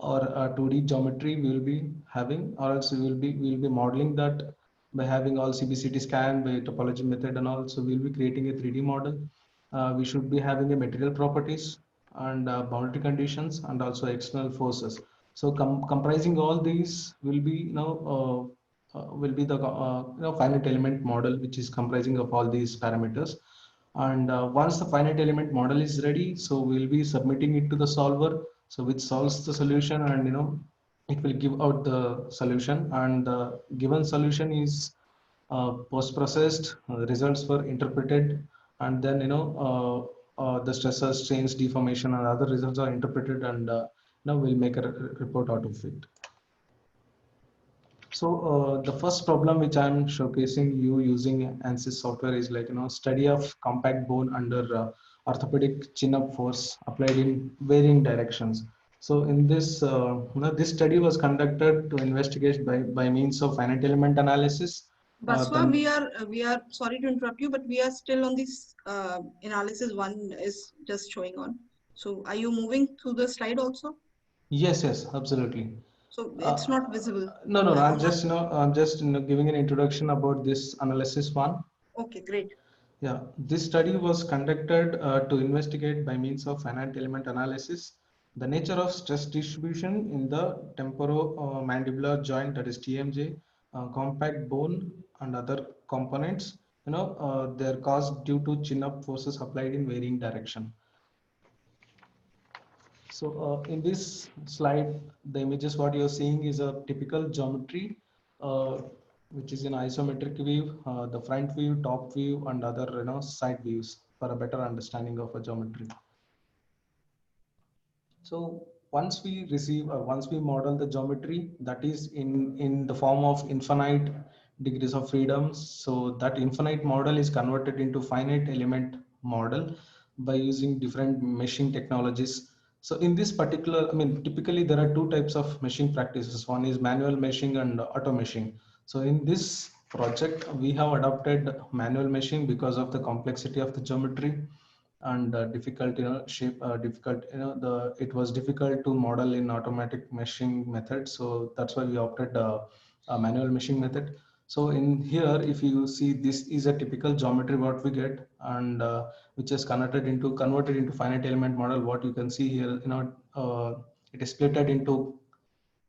K: or a 2D geometry we will be having, or else we will be modeling that by having all CBCT scan by topology method, and also we'll be creating a 3D model. We should be having a material properties and boundary conditions and also external forces. So comprising all these will be the finite element model, which is comprising of all these parameters. And once the finite element model is ready, so we'll be submitting it to the solver, so which solves the solution, and it will give out the solution, and the given solution is post-processed, results were interpreted, and then the stressors, strains, deformation, and other results are interpreted, and now we'll make a report out of it. So the first problem which I'm showcasing you using ANSYS software is study of compact bone under orthopedic chin-up force applied in varying directions. So in this, this study was conducted to investigate by means of finite element analysis.
C: Baswa, we are sorry to interrupt you, but we are still on this analysis one is just showing on. So are you moving through the slide also?
K: Yes, absolutely.
C: So it's not visible.
K: No. I'm just giving an introduction about this analysis one.
C: Okay, great.
K: Yeah, this study was conducted to investigate by means of finite element analysis the nature of stress distribution in the temporomandibular joint, that is TMJ, compact bone and other components. They're caused due to chin-up forces applied in varying direction. So in this slide, the images what you're seeing is a typical geometry, which is in isometric view, the front view, top view, and other side views for a better understanding of a geometry. So once we receive, or once we model the geometry, that is in the form of infinite degrees of freedom. So that infinite model is converted into finite element model. by using different meshing technologies. So in this particular, I mean, typically there are two types of meshing practices. One is manual meshing and auto meshing. So in this project, we have adopted manual meshing because of the complexity of the geometry and difficult, shape, difficult, it was difficult to model in automatic meshing method. So that's why we opted a manual meshing method. So in here, if you see, this is a typical geometry what we get, and which is converted into finite element model. What you can see here, it is split into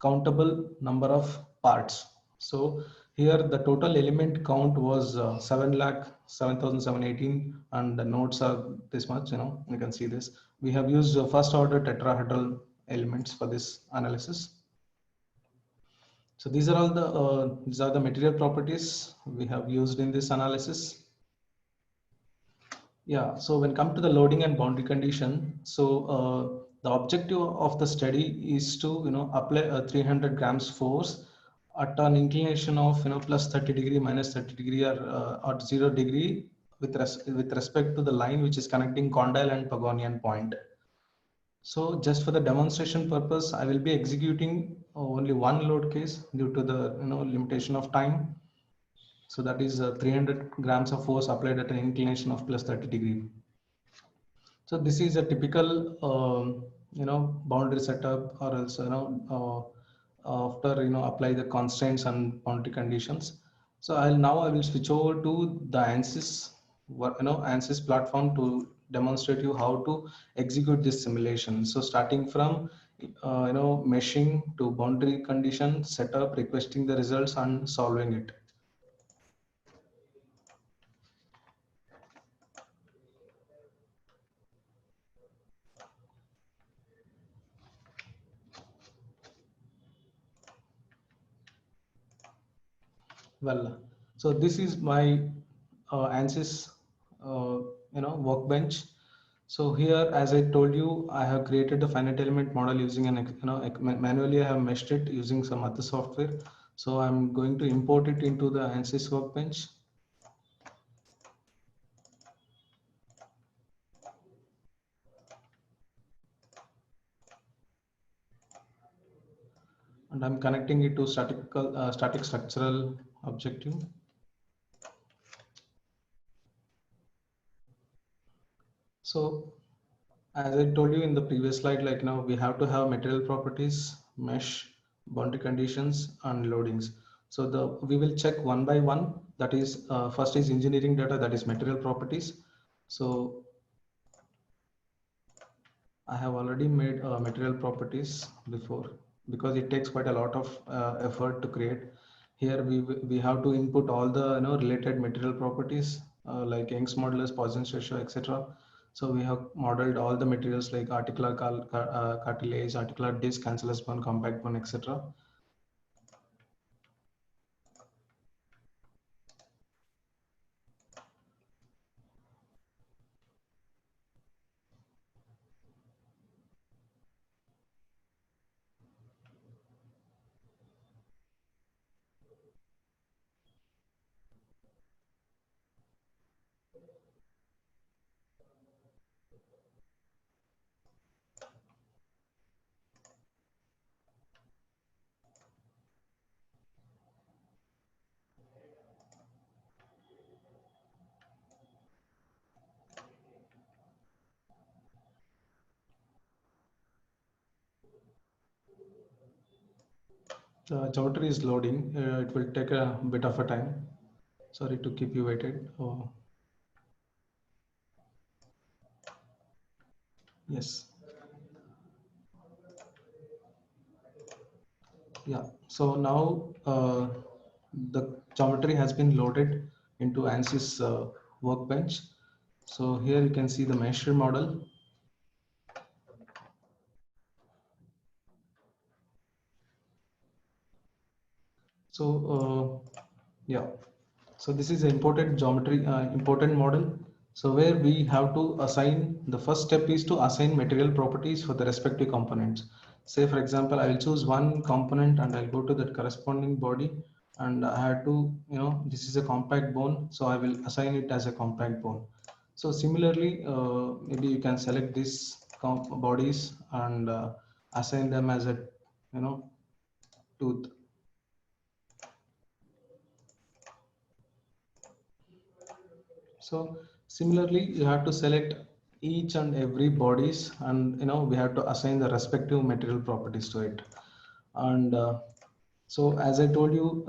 K: countable number of parts. So here the total element count was 7,07,718, and the nodes are this much. You can see this. We have used first order tetrahedral elements for this analysis. So these are all the material properties we have used in this analysis. Yeah, so when come to the loading and boundary condition, so the objective of the study is to apply a 300 grams force at an inclination of plus 30 degree, minus 30 degree, or at 0 degree with respect to the line which is connecting condyle and Pagonian point. So just for the demonstration purpose, I will be executing only one load case due to the limitation of time. So that is 300 grams of force applied at an inclination of plus 30 degree. So this is a typical boundary setup, or else after apply the constraints and boundary conditions. So I will switch over to the ANSYS ANSYS platform to demonstrate you how to execute this simulation. So starting from meshing to boundary condition setup, requesting the results and solving it. Well, so this is my ANSYS workbench. So here, as I told you, I have created the finite element model using manually I have meshed it using some other software. So I'm going to import it into the ANSYS workbench. And I'm connecting it to static structural objective. So as I told you in the previous slide, we have to have material properties, mesh, boundary conditions, and loadings. So we will check one by one. That is, first is engineering data, that is material properties. So I have already made material properties before, because it takes quite a lot of effort to create. Here we have to input all the related material properties like Young's modulus, Poisson's ratio, etc. So we have modeled all the materials like articular cartilage, articular disc, cancellous bone, compact bone, etc. The geometry is loading. It will take a bit of a time. Sorry to keep you waited. Oh. Yes. Yeah. So now the geometry has been loaded into ANSYS workbench. So here you can see the measure model. So yeah, so this is an imported geometry, important model. So where we have to assign, the first step is to assign material properties for the respective components. Say for example, I will choose one component and I'll go to that corresponding body, and I have to, this is a compact bone, so I will assign it as a compact bone. So similarly, maybe you can select these bodies and assign them as a, tooth. So similarly, you have to select each and every bodies, and we have to assign the respective material properties to it. And so as I told you,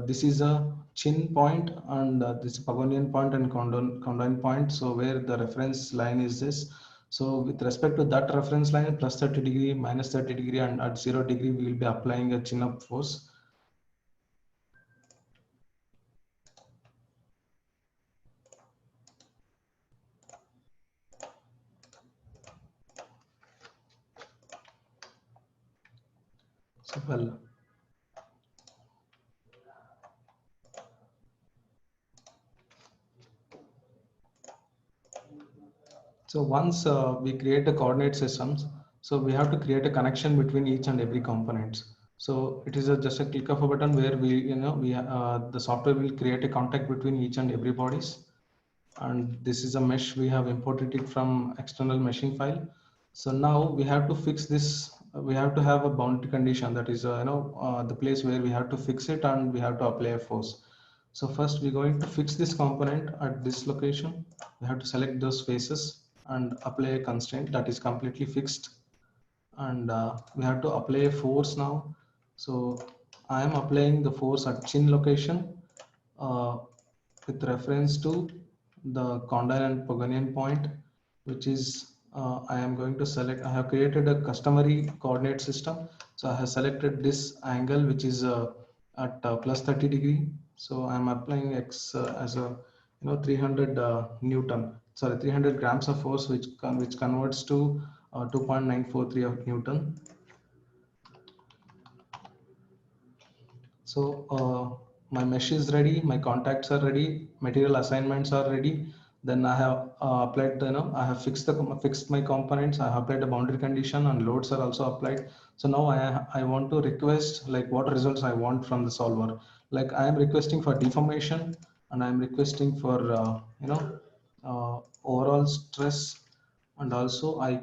K: this is a chin point, and this is Pagonian point and Condon point. So where the reference line is this. So with respect to that reference line, plus 30 degree, minus 30 degree, and at 0 degree, we will be applying a chin up force. So well. So once we create the coordinate systems, so we have to create a connection between each and every components. So it is just a click of a button where the software will create a contact between each and every bodies. And this is a mesh. We have imported it from external meshing file. So now we have to fix this. We have to have a boundary condition, that is the place where we have to fix it, and we have to apply a force. So first we're going to fix this component at this location. We have to select those faces and apply a constraint that is completely fixed. And we have to apply a force now. So I am applying the force at chin location with reference to the Condon and Pagonian point, which is I am going to select. I have created a customary coordinate system. So I have selected this angle, which is at plus 30 degree. So I'm applying X as a 300 Newton. Sorry, 300 grams of force, which converts to 2.943 of Newton. So my mesh is ready, my contacts are ready, material assignments are ready. Then I have applied I have fixed my components. I have applied a boundary condition, and loads are also applied. So now I want to request like what results I want from the solver. Like I am requesting for deformation, and I am requesting for overall stress. And also I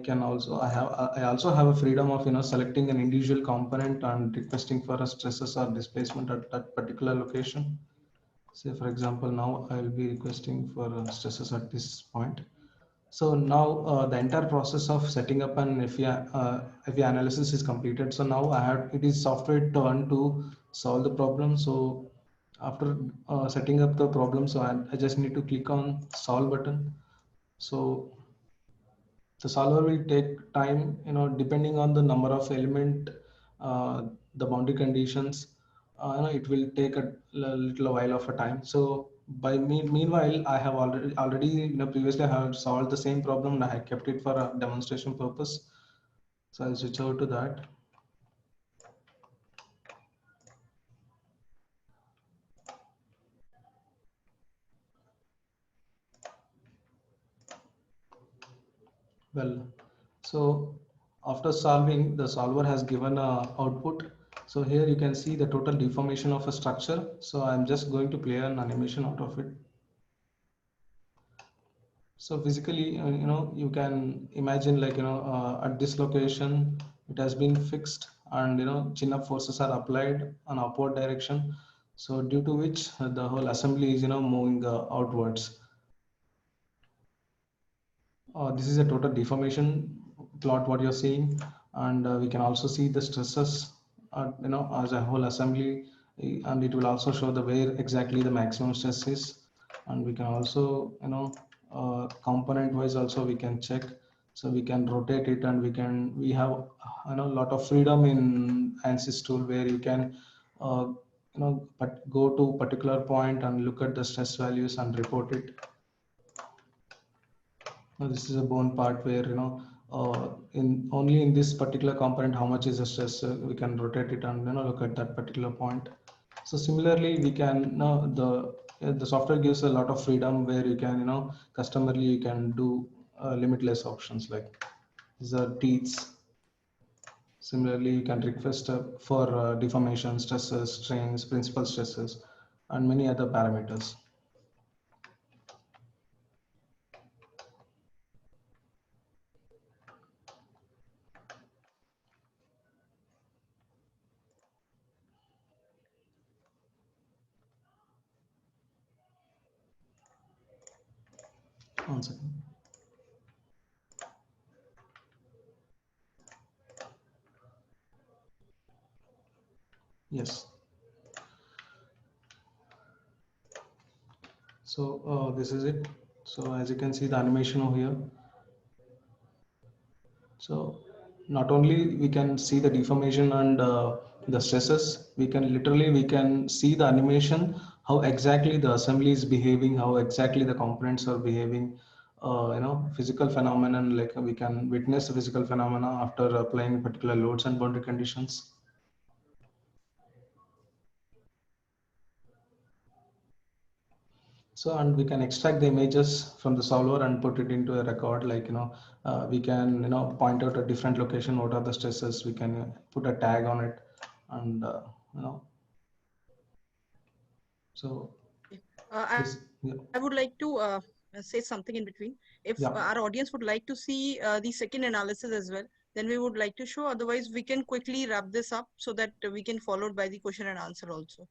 K: also have a freedom of selecting an individual component and requesting for a stresses or displacement at that particular location. Say for example, now I will be requesting for stresses at this point. So now the entire process of setting up an FE analysis is completed. So now it is software turn to solve the problem. So after setting up the problem, so I just need to click on solve button. So the solver will take time, depending on the number of element, the boundary conditions, it will take a little while of a time. So meanwhile, I have already previously I have solved the same problem, and I kept it for a demonstration purpose. So I'll switch over to that. Well, so after solving, the solver has given a output. So here you can see the total deformation of a structure. So I'm just going to play an animation out of it. So physically, you can imagine like, at this location, it has been fixed, and, chin up forces are applied on upward direction. So due to which the whole assembly is, moving outwards. This is a total deformation plot, what you're seeing. And we can also see the stresses, as a whole assembly, and it will also show the where exactly the maximum stress is. And we can also, component wise also we can check. So we can rotate it, and we have a lot of freedom in ANSYS tool, where you can but go to particular point and look at the stress values and report it. Now this is a bone part where only in this particular component how much is the stress, we can rotate it and look at that particular point. So similarly we can the software gives a lot of freedom, where you can customarily you can do limitless options, like these are teeth. Similarly you can request for deformation, stresses, strains, principal stresses, and many other parameters. One second. Yes. So this is it. So as you can see the animation over here. So not only we can see the deformation and the stresses, we can see the animation, how exactly the assembly is behaving, how exactly the components are behaving, physical phenomenon, like we can witness the physical phenomena after applying particular loads and boundary conditions. So, and we can extract the images from the solver and put it into a record, like, we can, point out a different location, what are the stresses, we can put a tag on it, and, so.
C: I would like to say something in between. If our audience would like to see the second analysis as well, then we would like to show. Otherwise, we can quickly wrap this up so that we can follow by the question and answer also.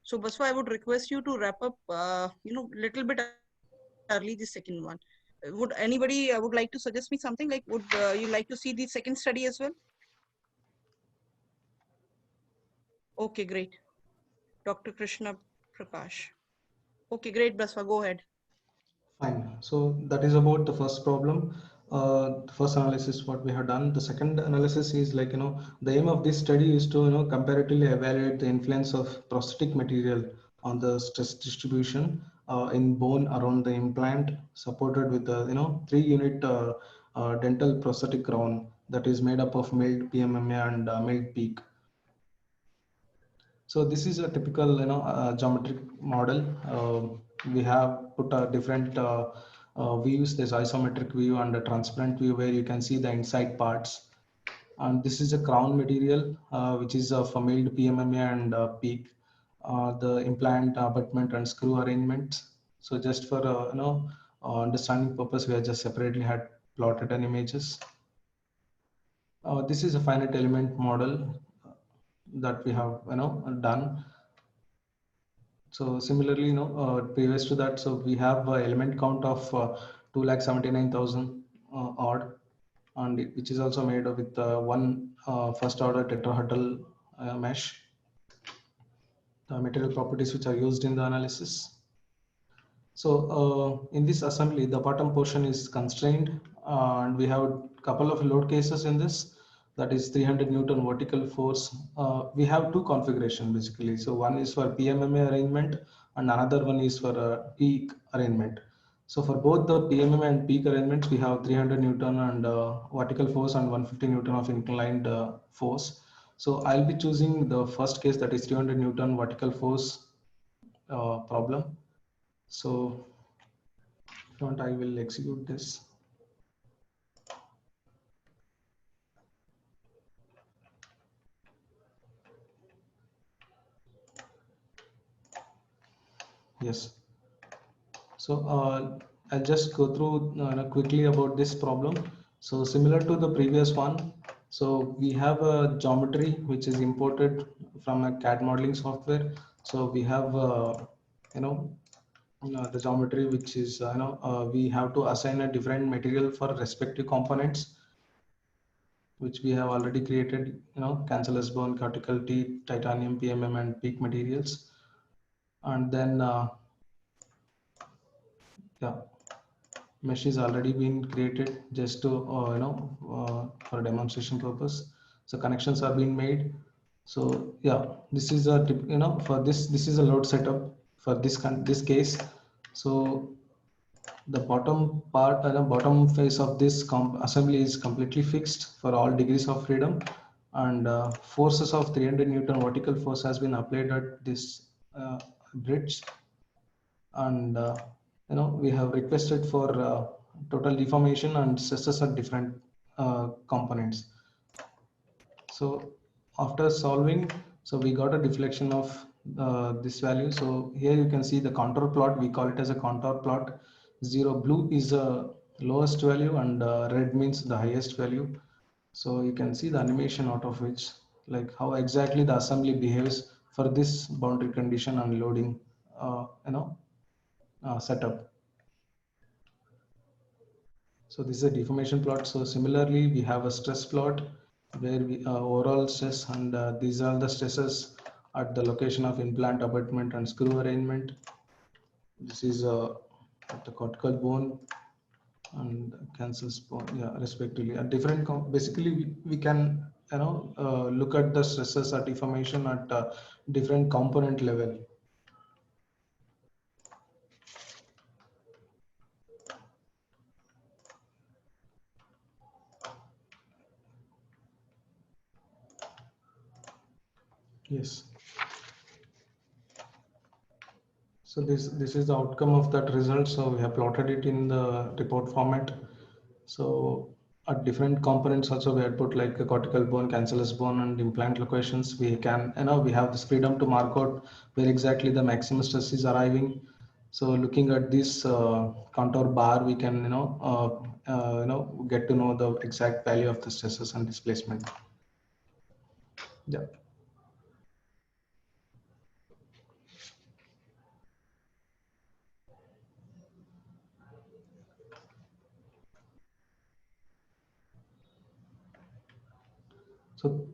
C: So, Baswa, I would request you to wrap up, little bit early the second one. Would anybody would like to suggest me something, like would you like to see the second study as well? Okay, great. Dr. Krishna Prakash. Okay, great, Baswa, go ahead.
K: Fine. So that is about the first problem. The first analysis what we have done. The second analysis is like, the aim of this study is to, comparatively evaluate the influence of prosthetic material on the stress distribution in bone around the implant, supported with a, 3-unit dental prosthetic crown that is made up of milled PMMA and milled PEEK. So this is a typical, geometric model. We have put a different views. There's isometric view and a transparent view where you can see the inside parts. And this is a crown material, which is of milled PMMA and PEEK. The implant abutment and screw arrangement. So just for understanding purpose, we have just separately had plotted an images. This is a finite element model that we have done. So similarly, previous to that, so we have element count of 279,000 odd, and which is also made with one first order tetrahedral mesh. The material properties which are used in the analysis. So in this assembly, the bottom portion is constrained, and we have a couple of load cases in this. That is 300 Newton vertical force. We have two configurations basically. So one is for PMMA arrangement and another one is for PEEK arrangement. So for both the PMMA and PEEK arrangements, we have 300 Newton and vertical force and 150 Newton of inclined force. So I'll be choosing the first case, that is 300 Newton vertical force problem. So if you want, I will execute this. Yes. So I'll just go through quickly about this problem. So similar to the previous one, so we have a geometry which is imported from a CAD modeling software. So we have the geometry which is we have to assign a different material for respective components, which we have already created, cancellous bone, cortical teeth, titanium, PMM, and PEEK materials. And then mesh is already been created just to for demonstration purpose. So connections are being made. So this is a for this is a load setup for this case. So the bottom part and the bottom face of this assembly is completely fixed for all degrees of freedom, and forces of 300 Newton vertical force has been applied at this bridge, and we have requested for total deformation and stresses at different components. So after solving, so we got a deflection of this value. So here you can see the contour plot, we call it as a contour plot. 0 blue is the lowest value and red means the highest value. So you can see the animation out of which, like how exactly the assembly behaves for this boundary condition and loading setup. So this is a deformation plot. So similarly, we have a stress plot where we overall stress, and these are the stresses at the location of implant abutment and screw arrangement. This is at the cortical bone and cancel bone, yeah, respectively. At different, basically we can look at the stresses at deformation at different component level. Yes. So this is the outcome of that result. So we have plotted it in the report format. So at different components also we had put like a cortical bone, cancellous bone, and implant locations. We can, we have this freedom to mark out where exactly the maximum stress is arriving. So looking at this contour bar, we can get to know the exact value of the stresses and displacement. Yeah. So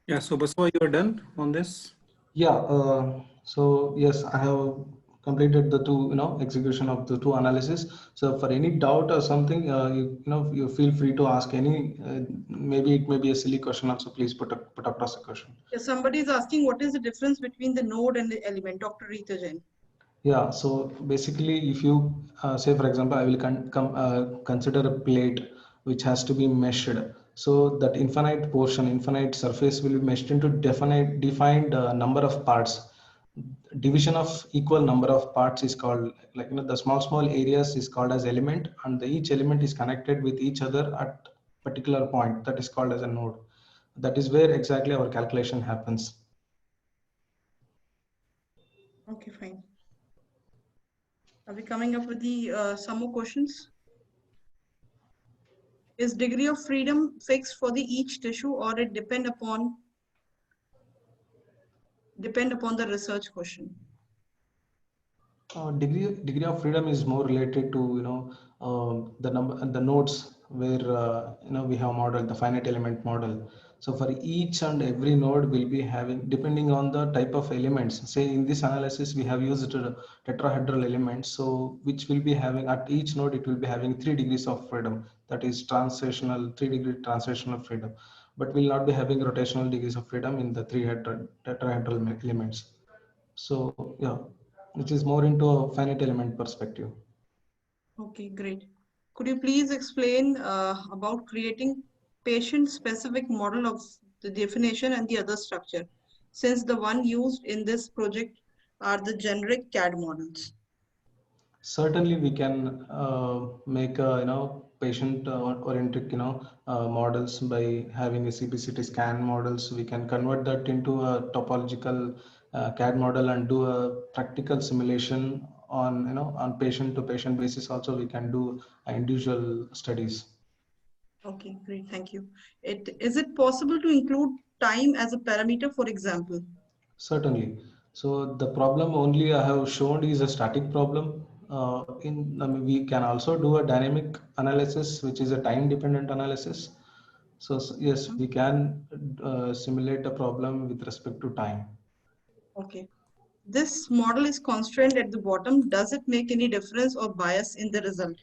F: Yeah, so Baswa, you are done on this?
K: yeah, so yes, I have completed the two, execution of the two analysis. So for any doubt or something, you feel free to ask any, maybe it may be a silly question also, please put across a question.
C: Yeah, somebody is asking what is the difference between the node and the element, Dr. Rita Jain.
K: Yeah, so basically if you say, for example, I will consider a plate which has to be measured. So that infinite surface will be meshed into defined number of parts. Division of equal number of parts is called, like, the small areas is called as element, and each element is connected with each other at particular point, that is called as a node. That is where exactly our calculation happens.
C: Okay, fine. Are we coming up with the some more questions? Is degree of freedom fixed for the each tissue, or it depend upon the research question?
K: Degree of freedom is more related to the nodes where we have modeled the finite element model. So for each and every node will be having, depending on the type of elements. Say in this analysis we have used tetrahedral elements, so which will be having at each node it will be having 3 degrees of freedom. That is translational 3-degree translational freedom, but will not be having rotational degrees of freedom in the tetrahedral elements. So yeah, which is more into a finite element perspective.
C: Okay, great. Could you please explain about creating patient-specific model of the definition and the other structure, since the one used in this project are the generic CAD models?
K: Certainly, we can make patient oriented models by having a CBCT scan models. We can convert that into a topological CAD model and do a practical simulation on on patient to patient basis. Also, we can do individual studies.
C: Okay, great, thank you. Is it possible to include time as a parameter, for example?
K: Certainly. So the problem only I have shown is a static problem. We can also do a dynamic analysis, which is a time-dependent analysis. So yes, we can simulate a problem with respect to time.
C: Okay. This model is constrained at the bottom. Does it make any difference or bias in the result?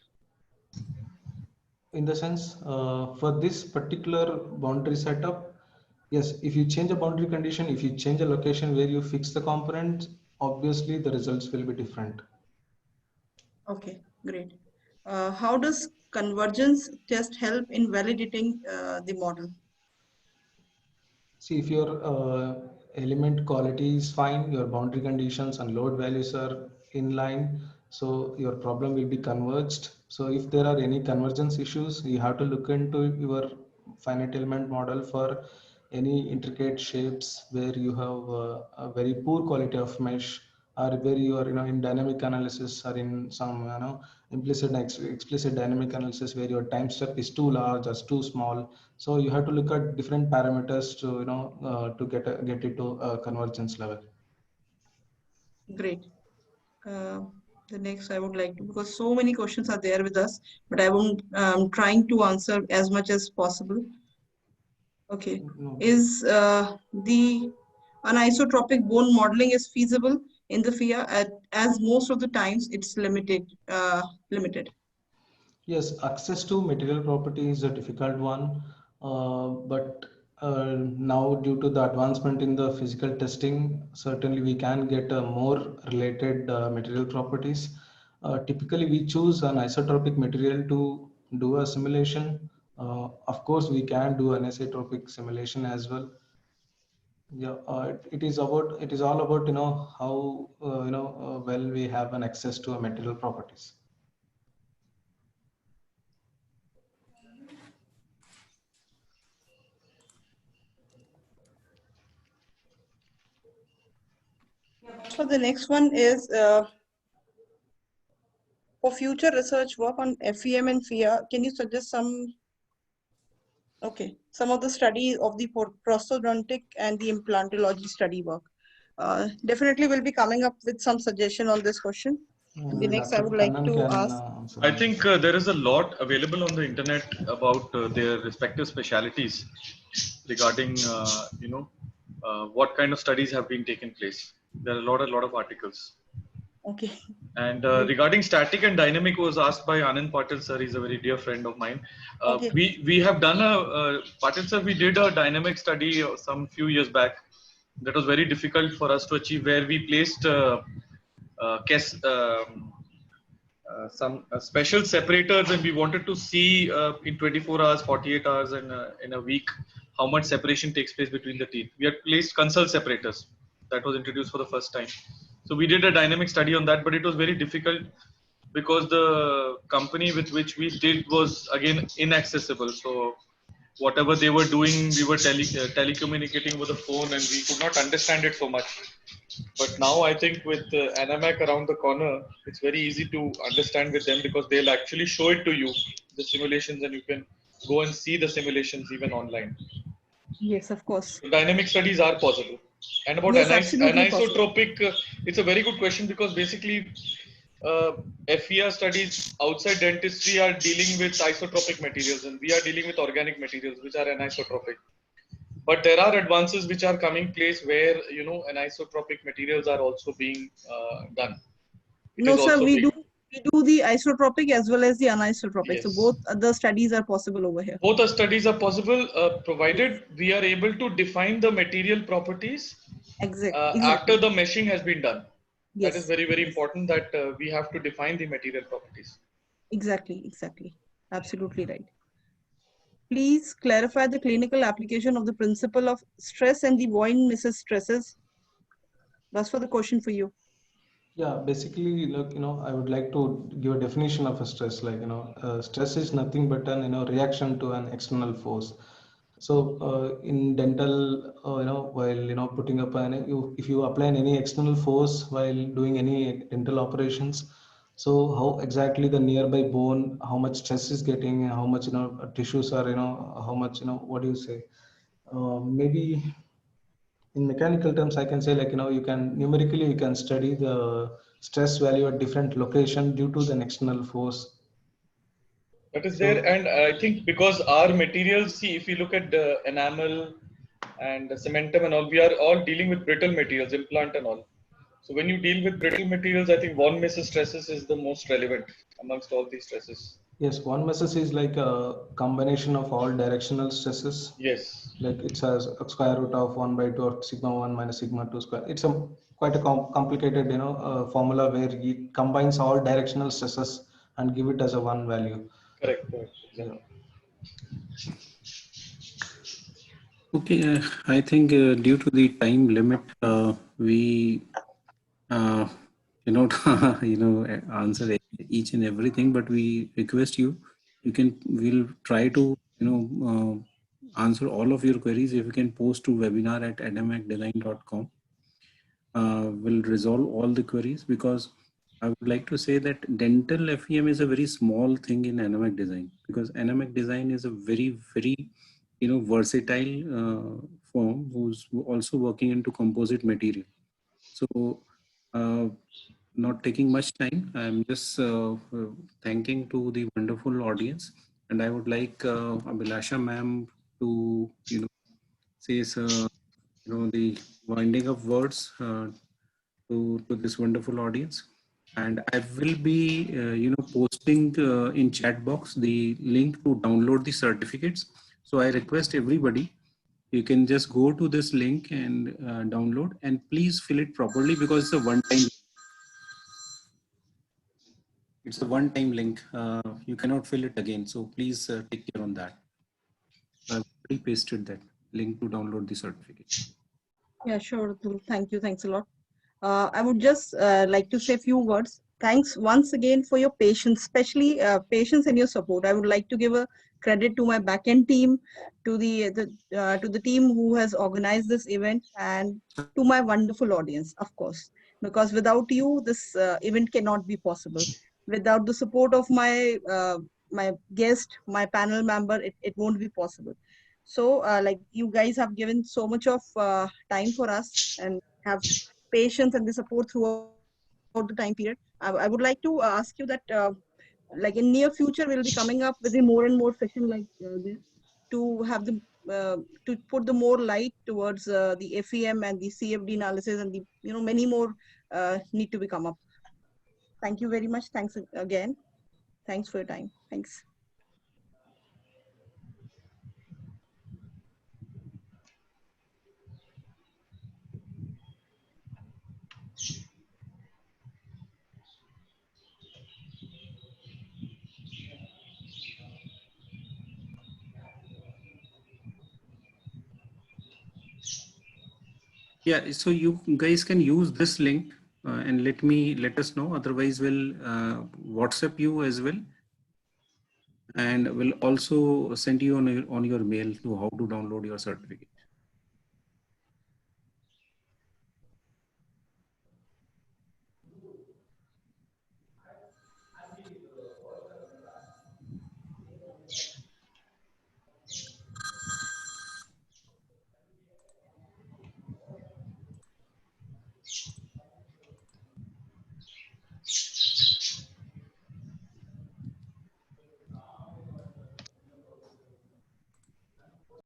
K: In the sense, for this particular boundary setup, yes, if you change a boundary condition, if you change a location where you fix the components, obviously the results will be different.
C: Okay, great. How does convergence test help in validating the model?
K: See, if your element quality is fine, your boundary conditions and load values are in line, so your problem will be converged. So if there are any convergence issues, you have to look into your finite element model for any intricate shapes where you have a very poor quality of mesh or where you are, in dynamic analysis or in some, implicit and explicit dynamic analysis where your time step is too large or too small. So you have to look at different parameters to, to get it to a convergence level.
C: Great. The next I would like to, because so many questions are there with us, but I won't, trying to answer as much as possible. Okay. Is the anisotropic bone modeling is feasible in the FIA as most of the times it's limited.
K: Yes, access to material property is a difficult one, but now due to the advancement in the physical testing, certainly we can get more related material properties. Typically, we choose an isotropic material to do a simulation. Of course, we can do an anisotropic simulation as well. Yeah, it is all about how well we have an access to a material properties.
C: So the next one is for future research work on FEM and FIA. Can you suggest some? Okay, some of the study of the prosthodontic and the implantology study work. Definitely will be coming up with some suggestion on this question. The next I would like to ask.
E: I think there is a lot available on the internet about their respective specialities regarding, what kind of studies have been taken place. There are a lot of articles.
C: Okay.
E: And regarding static and dynamic was asked by Anand Patil sir. He's a very dear friend of mine.
C: Okay.
E: We have done Patil sir, we did a dynamic study some few years back. That was very difficult for us to achieve, where we placed some special separators, and we wanted to see in 24 hours, 48 hours, and in a week, how much separation takes place between the teeth. We had placed consult separators. That was introduced for the first time. So we did a dynamic study on that, but it was very difficult because the company with which we did was again inaccessible. So whatever they were doing, we were telecommunicating over the phone, and we could not understand it so much. But now I think with Anamac around the corner, it's very easy to understand with them, because they'll actually show it to you, the simulations, and you can go and see the simulations even online.
C: Yes, of course.
E: So dynamic studies are possible. And about anisotropic, it's a very good question, because basically FER studies outside dentistry are dealing with isotropic materials, and we are dealing with organic materials which are anisotropic. But there are advances which are coming place where anisotropic materials are also being done.
C: No, sir, we do the isotropic as well as the anisotropic.
E: Yes.
C: So both the studies are possible over here.
E: Both the studies are possible, provided we are able to define the material properties
C: exactly.
E: after the meshing has been done.
C: Yes.
E: That is very, very important, that we have to define the material properties.
C: Exactly. Absolutely right. Please clarify the clinical application of the principle of stress and the Voigt misses stresses. That's for the question for you.
K: Yeah, basically, look, I would like to give a definition of a stress. Like, stress is nothing but an, reaction to an external force. So, in dental, while, putting up if you apply any external force while doing any dental operations, so how exactly the nearby bone, how much stress is getting, how much, tissues are, how much, what do you say? Maybe in mechanical terms, I can say, like, you can numerically, you can study the stress value at different location due to the external force.
E: That is there. And I think because our materials, see, if you look at the enamel and the cementum and all, we are all dealing with brittle materials, implant and all. So when you deal with brittle materials, I think Voigt misses stresses is the most relevant amongst all these stresses.
K: Yes, Voigt misses is like a combination of all directional stresses.
E: Yes.
K: Like it has a square root of 1/2 of sigma 1 minus sigma 2 square. It's quite a complicated, formula where it combines all directional stresses and give it as a one value.
E: Correct. Exactly.
F: Okay, I think due to the time limit, we cannot, answer each and everything, but we request we'll try to, answer all of your queries. If you can post to webinar@adamacdesign.com. will resolve all the queries, because I would like to say that dental FEM is a very small thing in anamec design, because anamec design is a very, very, versatile firm who's also working into composite material. So not taking much time, I'm just thanking to the wonderful audience, and I would like Abhilasha ma'am to, say the winding up words to this wonderful audience. And I will be, posting in chat box the link to download the certificates. So I request everybody, you can just go to this link and download, and please fill it properly, because it's a one-time. It's a one-time link. You cannot fill it again. So please take care on that. I've already pasted that link to download the certificate.
C: Yeah, sure. Atul. Thank you. Thanks a lot. I would just like to say a few words. Thanks once again for your patience, especially patience and your support. I would like to give a credit to my backend team, to the team who has organized this event, and to my wonderful audience, of course. Because without you, this event cannot be possible. Without the support of my guest, my panel member, it won't be possible. So, like, you guys have given so much of time for us and have patience and the support throughout the time period. I would like to ask you that, like, in near future, we'll be coming up with the more and more session like this, to have the to put the more light towards the FEM and the CFD analysis, and the many more need to be come up. Thank you very much. Thanks again. Thanks for your time. Thanks.
F: Yeah, so you guys can use this link and let us know. Otherwise, we'll WhatsApp you as well, and we'll also send you on your mail to how to download your certificate.